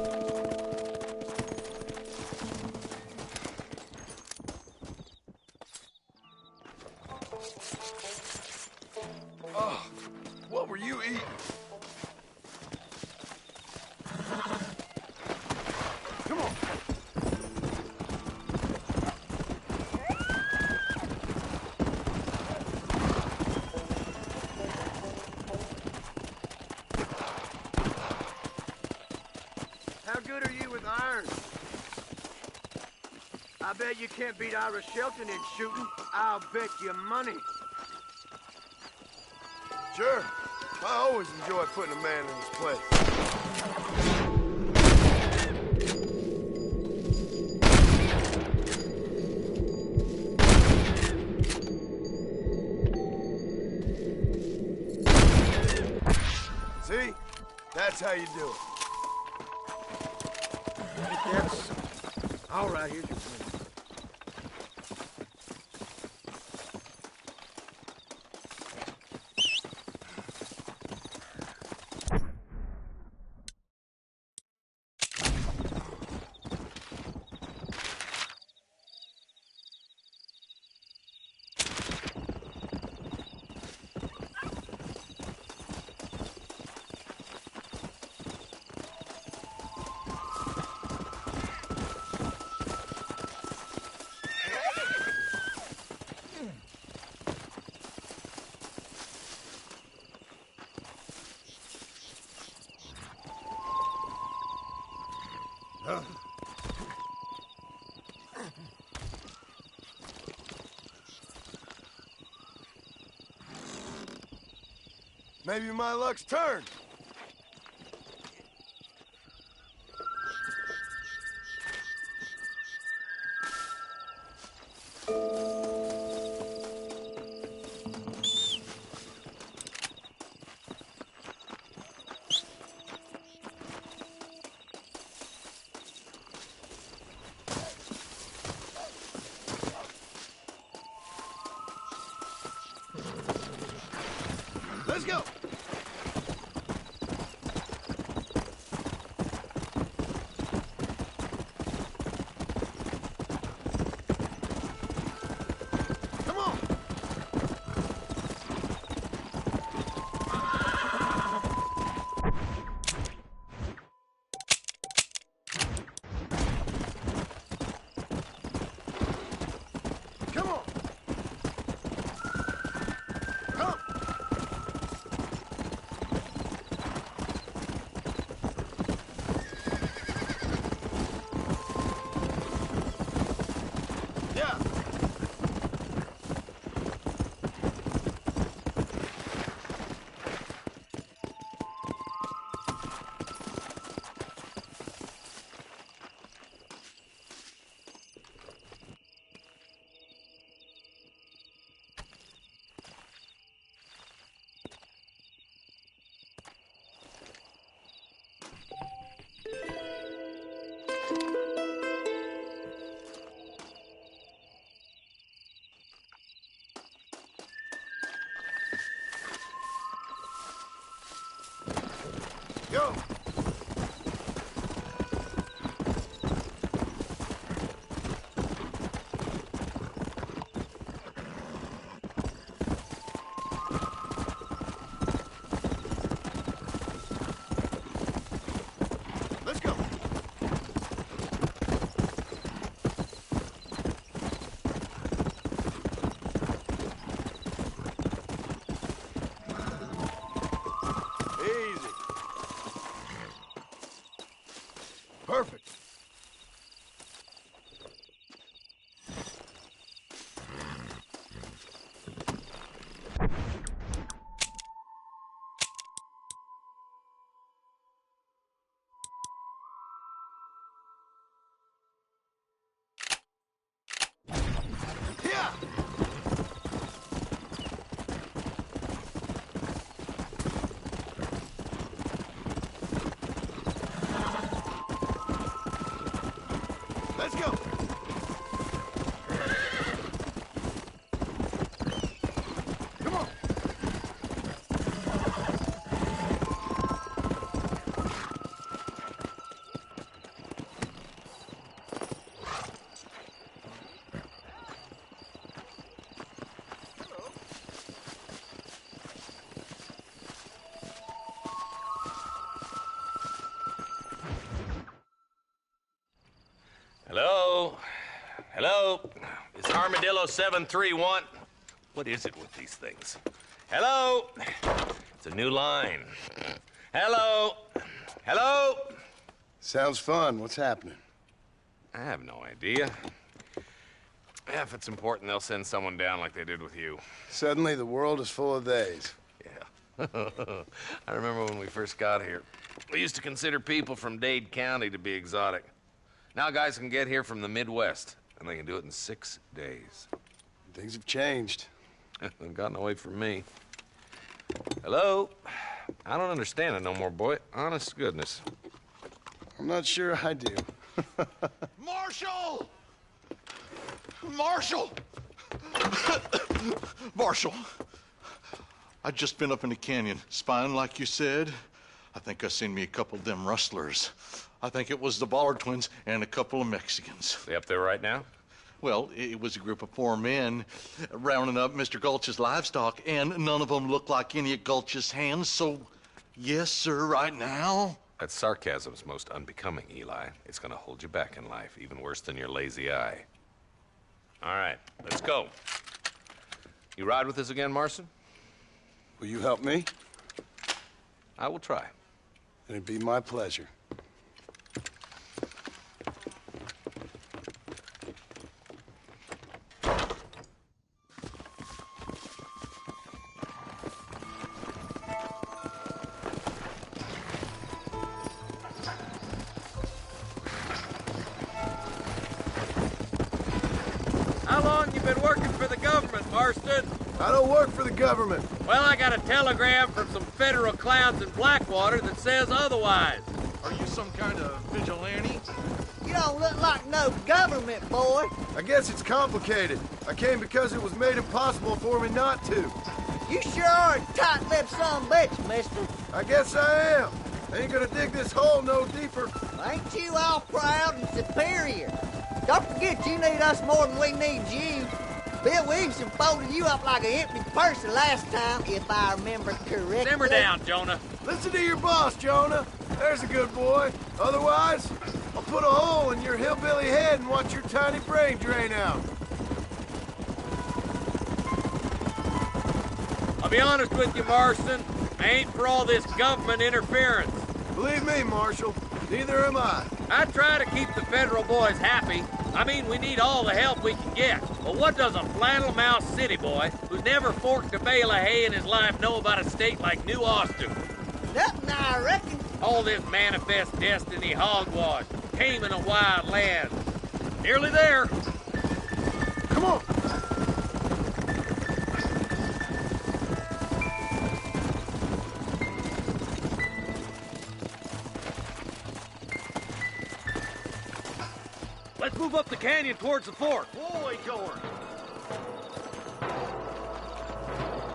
Oh, what were you eating? Come on! How good are you with irons? I bet you can't beat Ira Shelton in shooting. I'll bet you money. Sure. I always enjoy putting a man in his place. See? That's how you do it. That's... All right, here's your drink. Maybe my luck's turned. Let's go. Come on. Come on. Come. Yeah. Go. Let's go. Easy. Perfect. Yeah. Let's go. Come on. Hello? Hello? It's Armadillo 731. What is it with these things? Hello? It's a new line. Hello? Hello? Sounds fun. What's happening? I have no idea. Yeah, if it's important, they'll send someone down like they did with you. Suddenly, the world is full of theys. Yeah. I remember when we first got here. We used to consider people from Dade County to be exotic. Now guys can get here from the Midwest, and they can do it in 6 days. Things have changed. They've gotten away from me. Hello? I don't understand it no more, boy. Honest to goodness. I'm not sure I do. Marshal! Marshal! Marshal! I just been up in the canyon, spying like you said. I think I seen me a couple of them rustlers. I think it was the Ballard twins and a couple of Mexicans. They up there right now? Well, it was a group of 4 men rounding up Mr. Gulch's livestock, and none of them looked like any of Gulch's hands, so yes, sir, right now. That sarcasm's most unbecoming, Eli. It's gonna hold you back in life, even worse than your lazy eye. All right, let's go. You ride with us again, Marston? Will you help me? I will try. It'd be my pleasure. How long you been working for the government, Marston? I don't work for the government. Well, I got a telegram from some federal clowns in Blackwater that says otherwise. Are you some kind of vigilante? You don't look like no government, boy. I guess it's complicated. I came because it was made impossible for me not to. You sure are a tight-lipped son of a bitch, mister. I guess I am. I ain't gonna dig this hole no deeper. Ain't you all proud and superior? Don't forget you need us more than we need you. Bill Williamson folded you up like an empty person last time, if I remember correctly. Simmer down, Jonah. Listen to your boss, Jonah. There's a good boy. Otherwise, I'll put a hole in your hillbilly head and watch your tiny brain drain out. I'll be honest with you, Marston. I ain't for all this government interference. Believe me, Marshal, neither am I. I try to keep the federal boys happy. I mean, we need all the help we can get. But what does a flannel-mouthed city boy who's never forked a bale of hay in his life know about a state like New Austin? Nothing, I reckon. All this manifest destiny hogwash, taming a wild land. Nearly there. Come on. Let's move up the canyon towards the fort. Boy, going.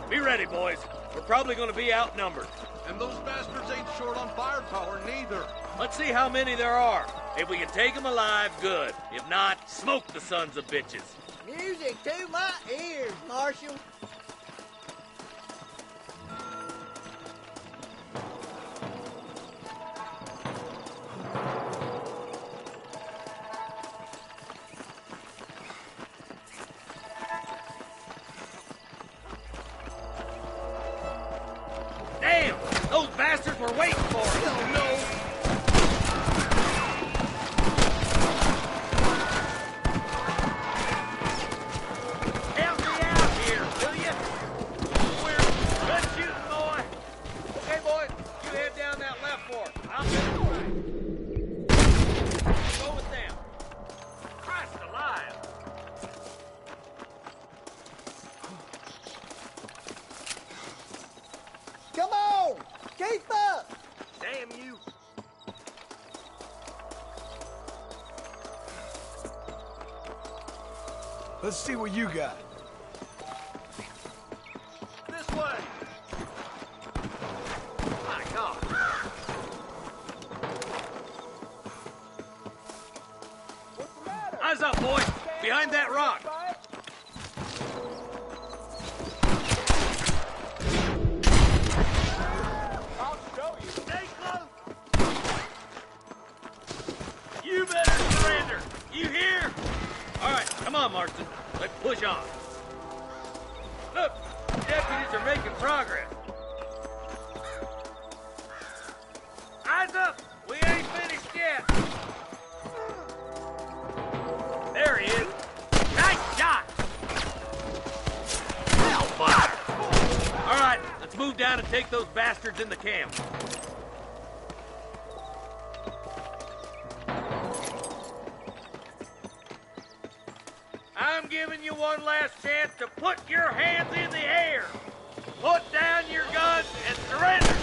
Be ready, boys. We're probably going to be outnumbered. And those bastards ain't short on firepower, neither. Let's see how many there are. If we can take them alive, good. If not, smoke the sons of bitches. Music to my ears, Marshal. Damn! Those bastards were waiting for us! Oh, no! Help me out here, will you? We're good shooting, boy. Okay, boy, you head down that left fork. I'll head the right. Go with them. Christ alive! Come on! Keep up! Damn you! Let's see what you got. This way! My God! Eyes up, boy! Behind that rock! I'll show you. Stay close! You better surrender! You hear? All right, come on, Marston. Let's push on. Look, deputies are making progress. Eyes up! We ain't finished yet. There he is. Nice shot! Hellfire! All right, let's move down and take those bastards in the camp. I'm giving you one last chance to put your hands in the air. Put down your guns and surrender.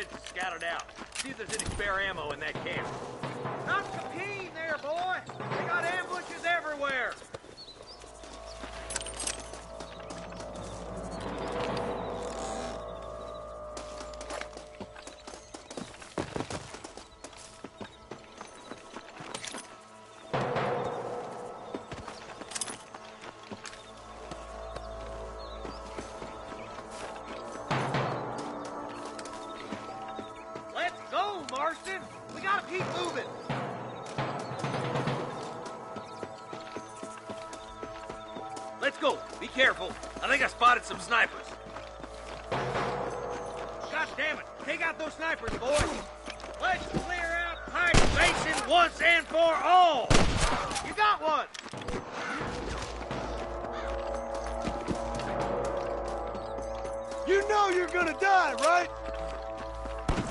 minutes to scout it out. See if there's any spare ammo in that camp. Not so keen there, boy. They got ambushes everywhere. Marston, we gotta keep moving. Let's go. Be careful. I think I spotted some snipers. God damn it. Take out those snipers, boys. Let's clear out Pike Basin once and for all. You got one. You know you're gonna die, right?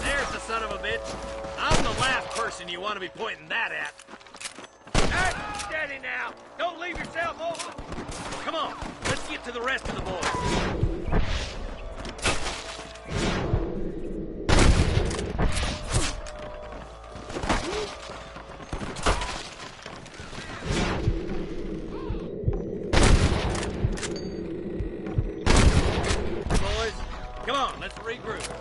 There's the son of a bitch. I'm the last person you want to be pointing that at. That's steady now. Don't leave yourself open. Come on, let's get to the rest of the boys. Boys, come on, let's regroup.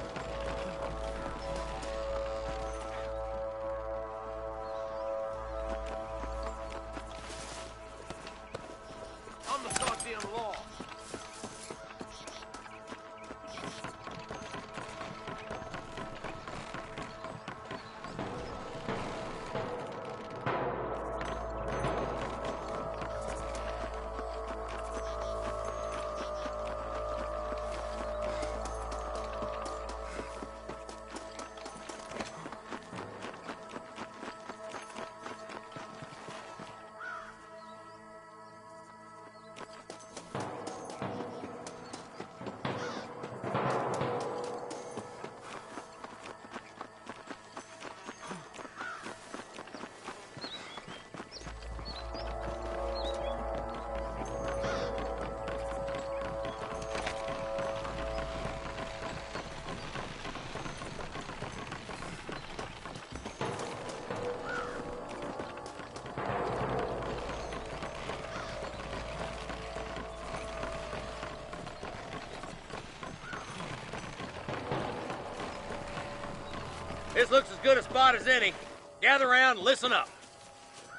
This looks as good a spot as any. Gather around, listen up.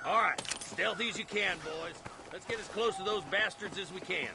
All right, stealthy as you can, boys. Let's get as close to those bastards as we can.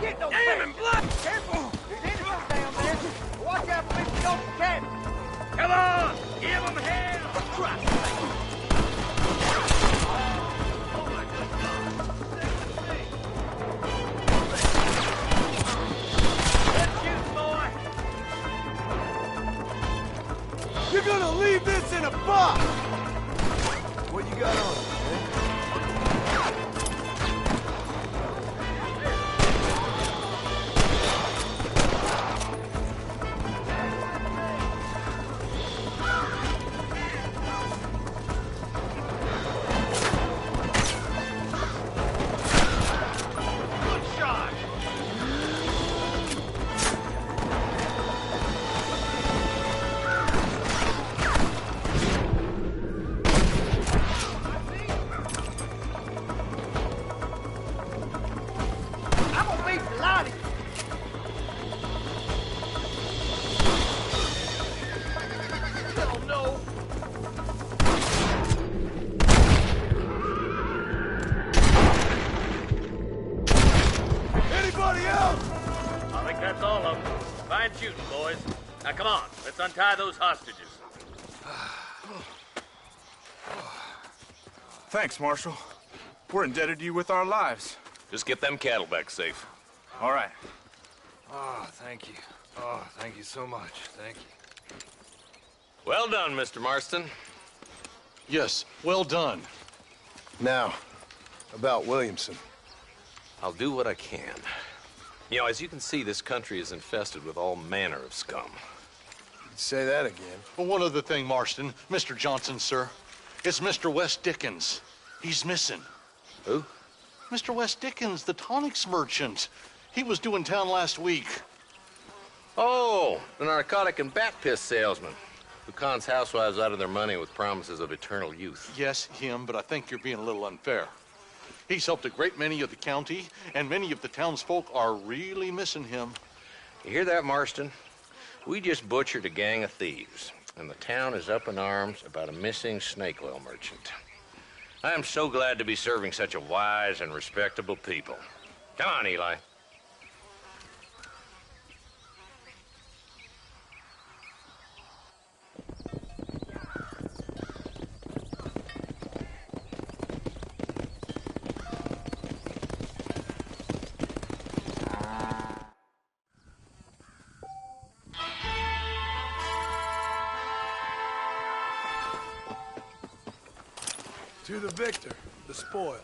Get those Damn him, blood! Careful! There's enemies down there. Watch out for me, don't catch. Come on! Give him hell! Christ! Oh my God! Let's shoot, boy! You're gonna leave this in a box! What you got on it, man? That's all of them. Fine shooting, boys. Now come on, let's untie those hostages. Thanks, Marshal. We're indebted to you with our lives. Just get them cattle back safe. All right. Oh, thank you. Oh, thank you so much. Thank you. Well done, Mr. Marston. Yes, well done. Now, about Williamson. I'll do what I can. You know, as you can see, this country is infested with all manner of scum. Say that again. Well, one other thing, Marston. Mr. Johnson, sir. It's Mr. West Dickens. He's missing. Who? Mr. West Dickens, the tonics merchant. He was due in town last week. Oh, the narcotic and bat piss salesman who cons housewives out of their money with promises of eternal youth. Yes, him, but I think you're being a little unfair. He's helped a great many of the county, and many of the townsfolk are really missing him. You hear that, Marston? We just butchered a gang of thieves, and the town is up in arms about a missing snake oil merchant. I am so glad to be serving such a wise and respectable people. Come on, Eli. To the victor, the spoils.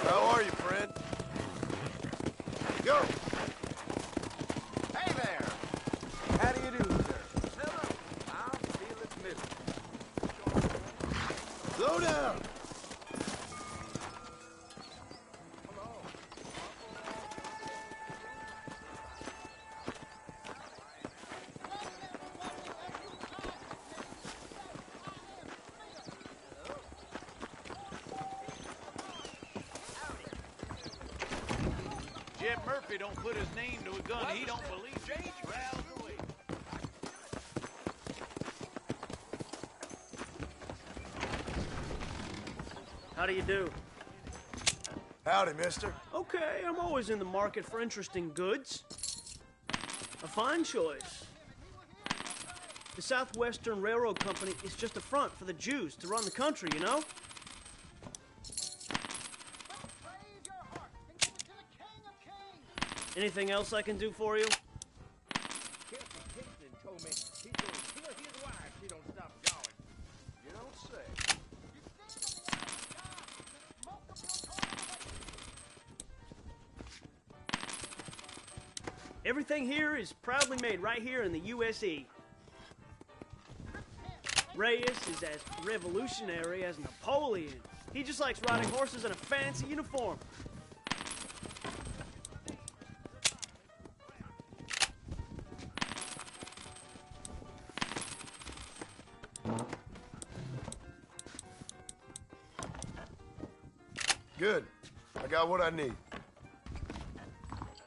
How are you, friend? Go! Hey there! How do you do, sir? Hello. I'm Felix Middleton. Slow down! Jeb Murphy don't put his name to a gun he don't believe in. How do you do? Howdy, mister. Okay, I'm always in the market for interesting goods. A fine choice. The Southwestern Railroad Company is just a front for the Jews to run the country, you know? Anything else I can do for you? told me he's gonna kill his wife if she don't stop going. You don't say. Everything here is proudly made right here in the USA. Reyes is as revolutionary as Napoleon. He just likes riding horses in a fancy uniform. Good. I got what I need.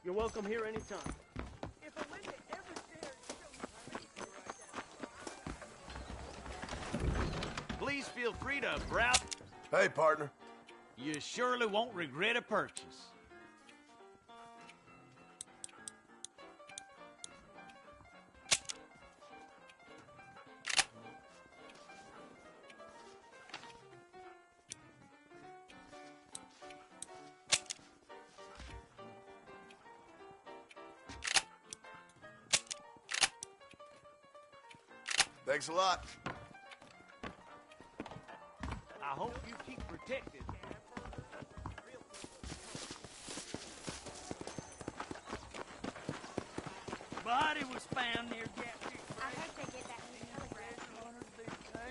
You're welcome here anytime. Please feel free to browse. Hey, partner. You surely won't regret a purchase. Thanks a lot. I hope you keep protected. Body was found near Gapsy. I heard they did that in the telegram.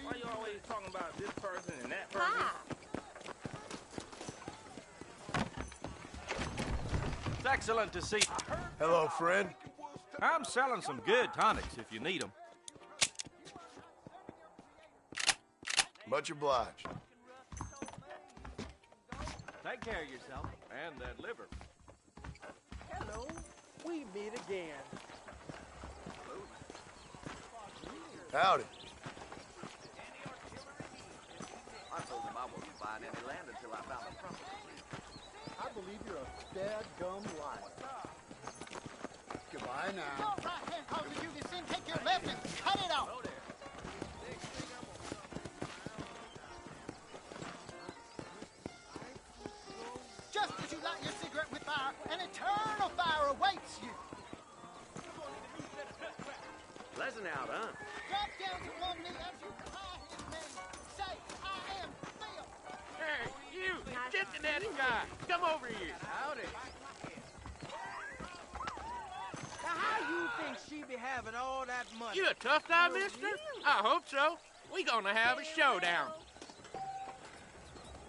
Why you always talking about this person and that person? It's excellent to see. Hello, friend. I'm selling some good tonics if you need them. Much obliged. Take care of yourself and that liver. Hello, we meet again. Howdy. I told him I wasn't buying any land until I found a property. I believe you're a dead-gum liar. Goodbye now. Your right hand causes you to sin. Take your left and cut it off. Just as you light your cigarette with fire, an eternal fire awaits you. Pleasant out, huh? Drop down to one knee as you cry his name. Say, I am Phil. Hey, you, Cincinnati guy, come over here. Howdy. Now, how you think she be having all that money? You a tough guy, mister? I hope so. We gonna have a showdown.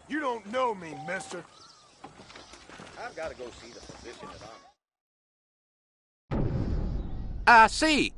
You don't know me, mister. I've got to go see the physician that I see.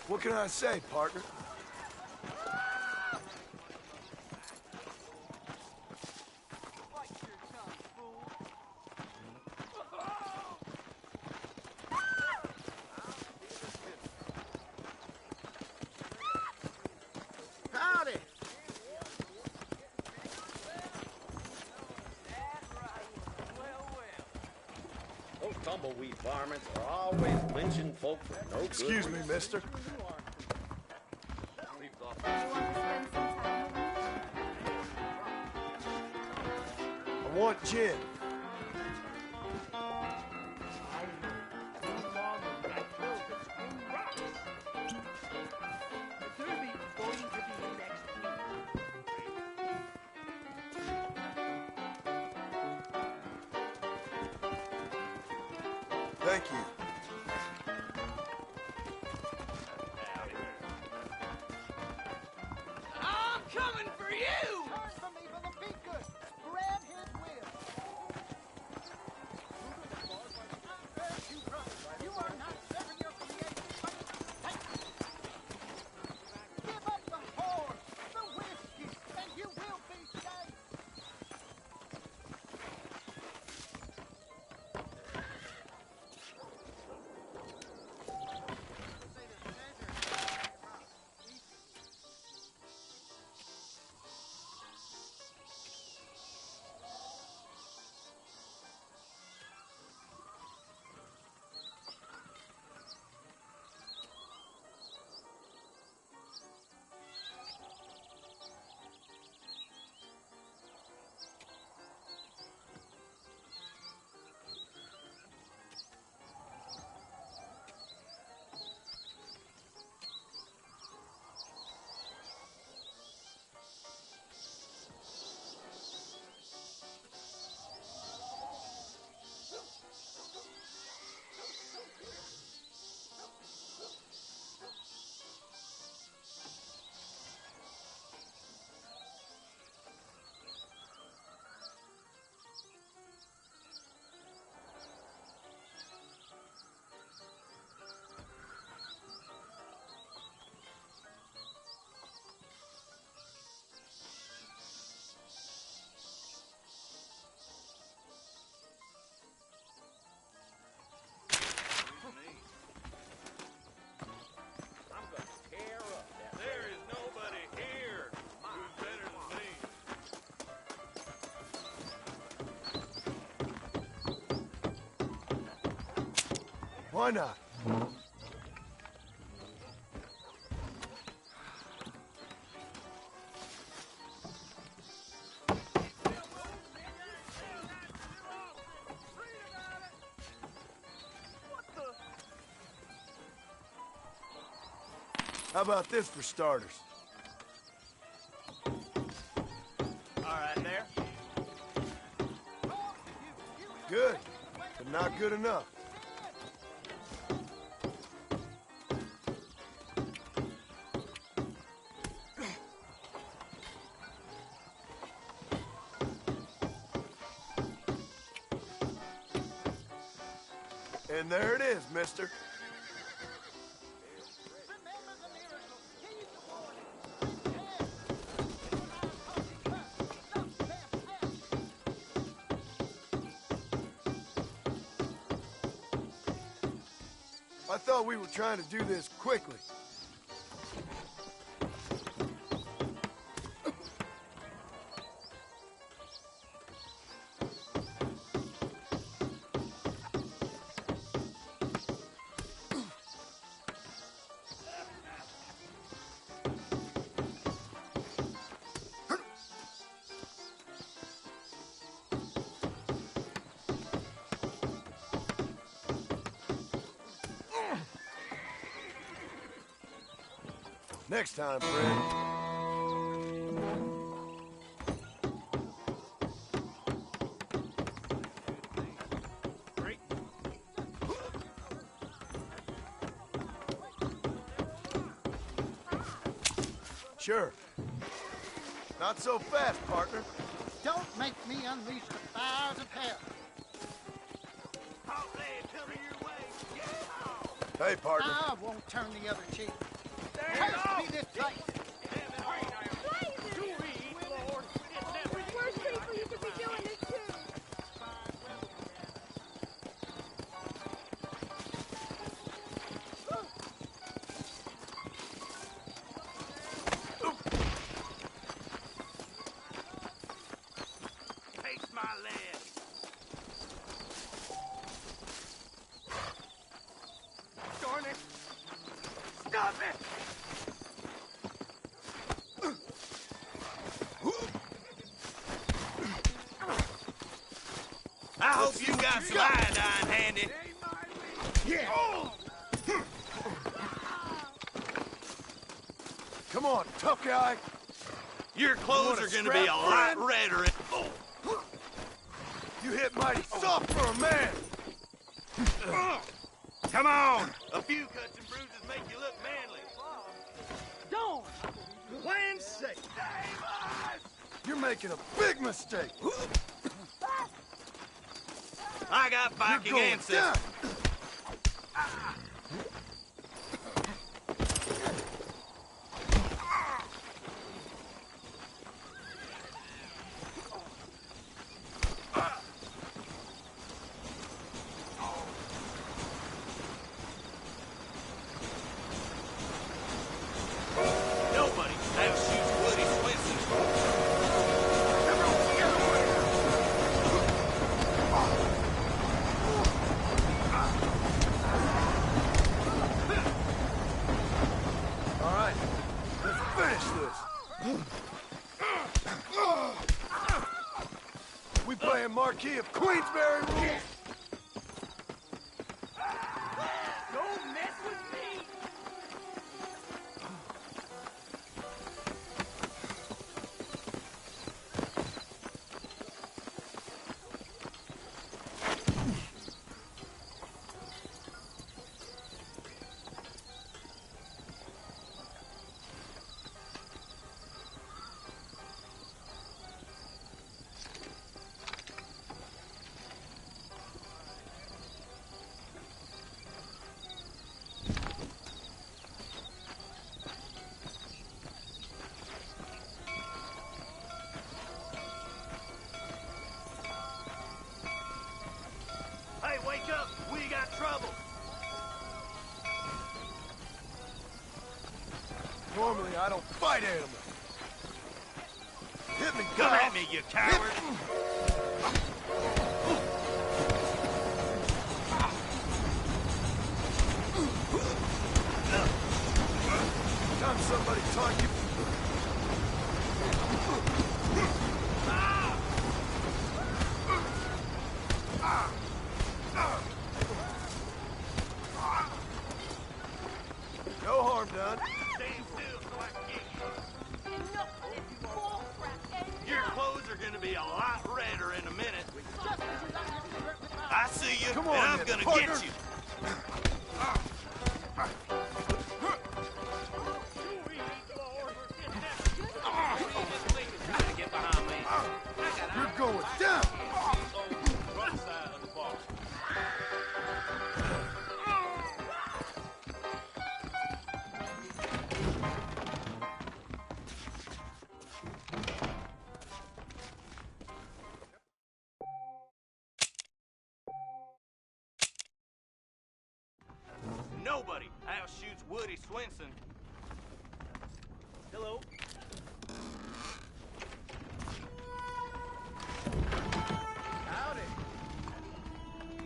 What can I say, partner? Howdy. Those tumbleweed varmints are always lynching folk for no good Excuse me, reason. mister. I want gin. Thank you. I'm coming for you! Turn from evil and be good. Spread his will. I urge you, brother. You are not serving your creation, but Satan. Give up the whore, the whiskey, and you will be saved. Why not? How about this for starters? All right, there. Good, but not good enough. And there it is, mister. I thought we were trying to do this quickly. Next time, friend. Sure. Not so fast, partner. Don't make me unleash the fires of hell. Hey, partner. I won't turn the other cheek. Curse me this place. Worst people, you could be doing this too. Taste my lead. Darn it! Stop it! I hope you got some iodine handy. Yeah. Come on, tough guy. Your clothes are gonna be a lot redder. You hit mighty soft for a man. Come on! A few cuts and bruises make you look manly. Don't. Plain safe. You're making a big mistake. I got Viking ancestors. Nobody outshoots Woody Swenson. All right, let's finish this. We playing Marquis of Queensberry rules? Don't mess with me! Hey, wake up! We got trouble! Normally, I don't fight animals. Hit me, Come pal. at me, you coward! time somebody taught you... No harm done. Your clothes are gonna be a lot redder in a minute. I see you, Come and on, I'm then, gonna partner. get you. You're going down. Nobody outshoots Woody Swenson. Hello. Howdy.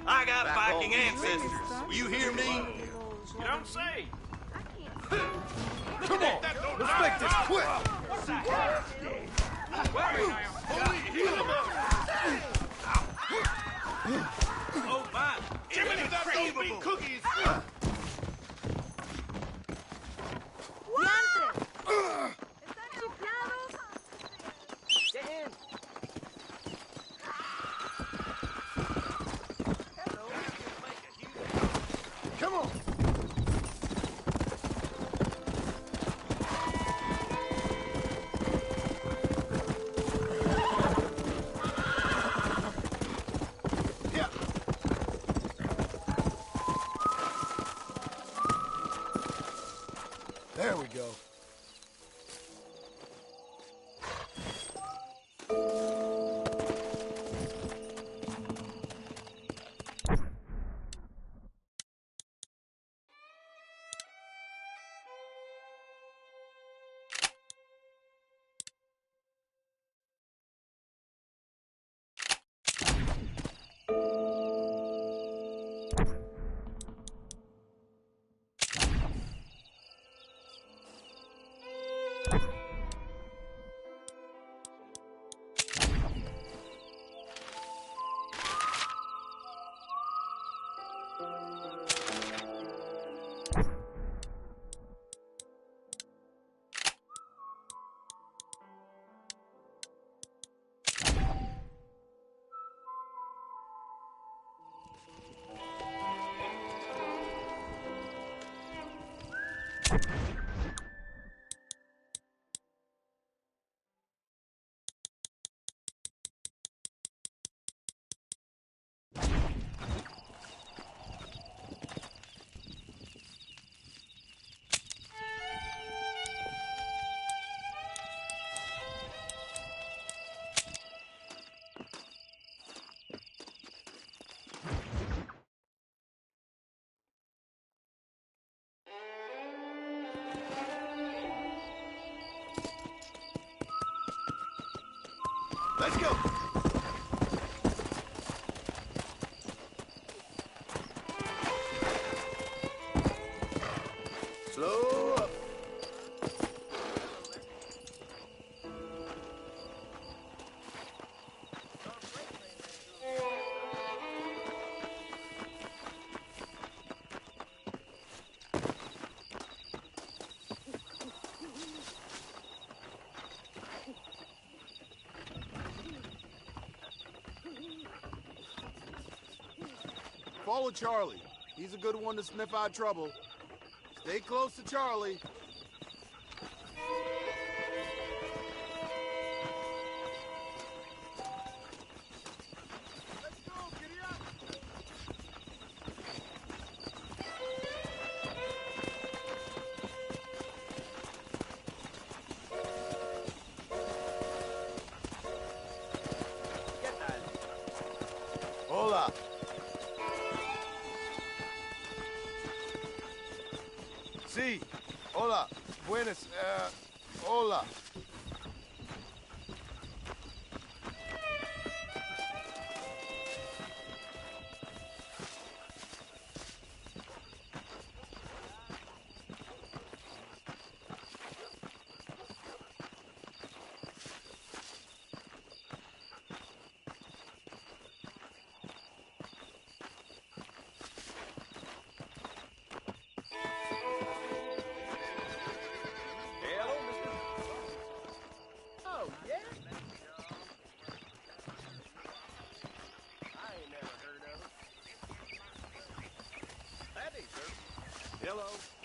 I got Viking ancestors. You hear me? You don't say. Come on, let's make this quick. Oh my! Jiminy, that don't mean cookies. Come on. Yeah. There we go. Let's go. Slow up. Follow Charlie. He's a good one to sniff out trouble. Stay close to Charlie. Hola. Sí. Hola. Buenas. Hola. Hello.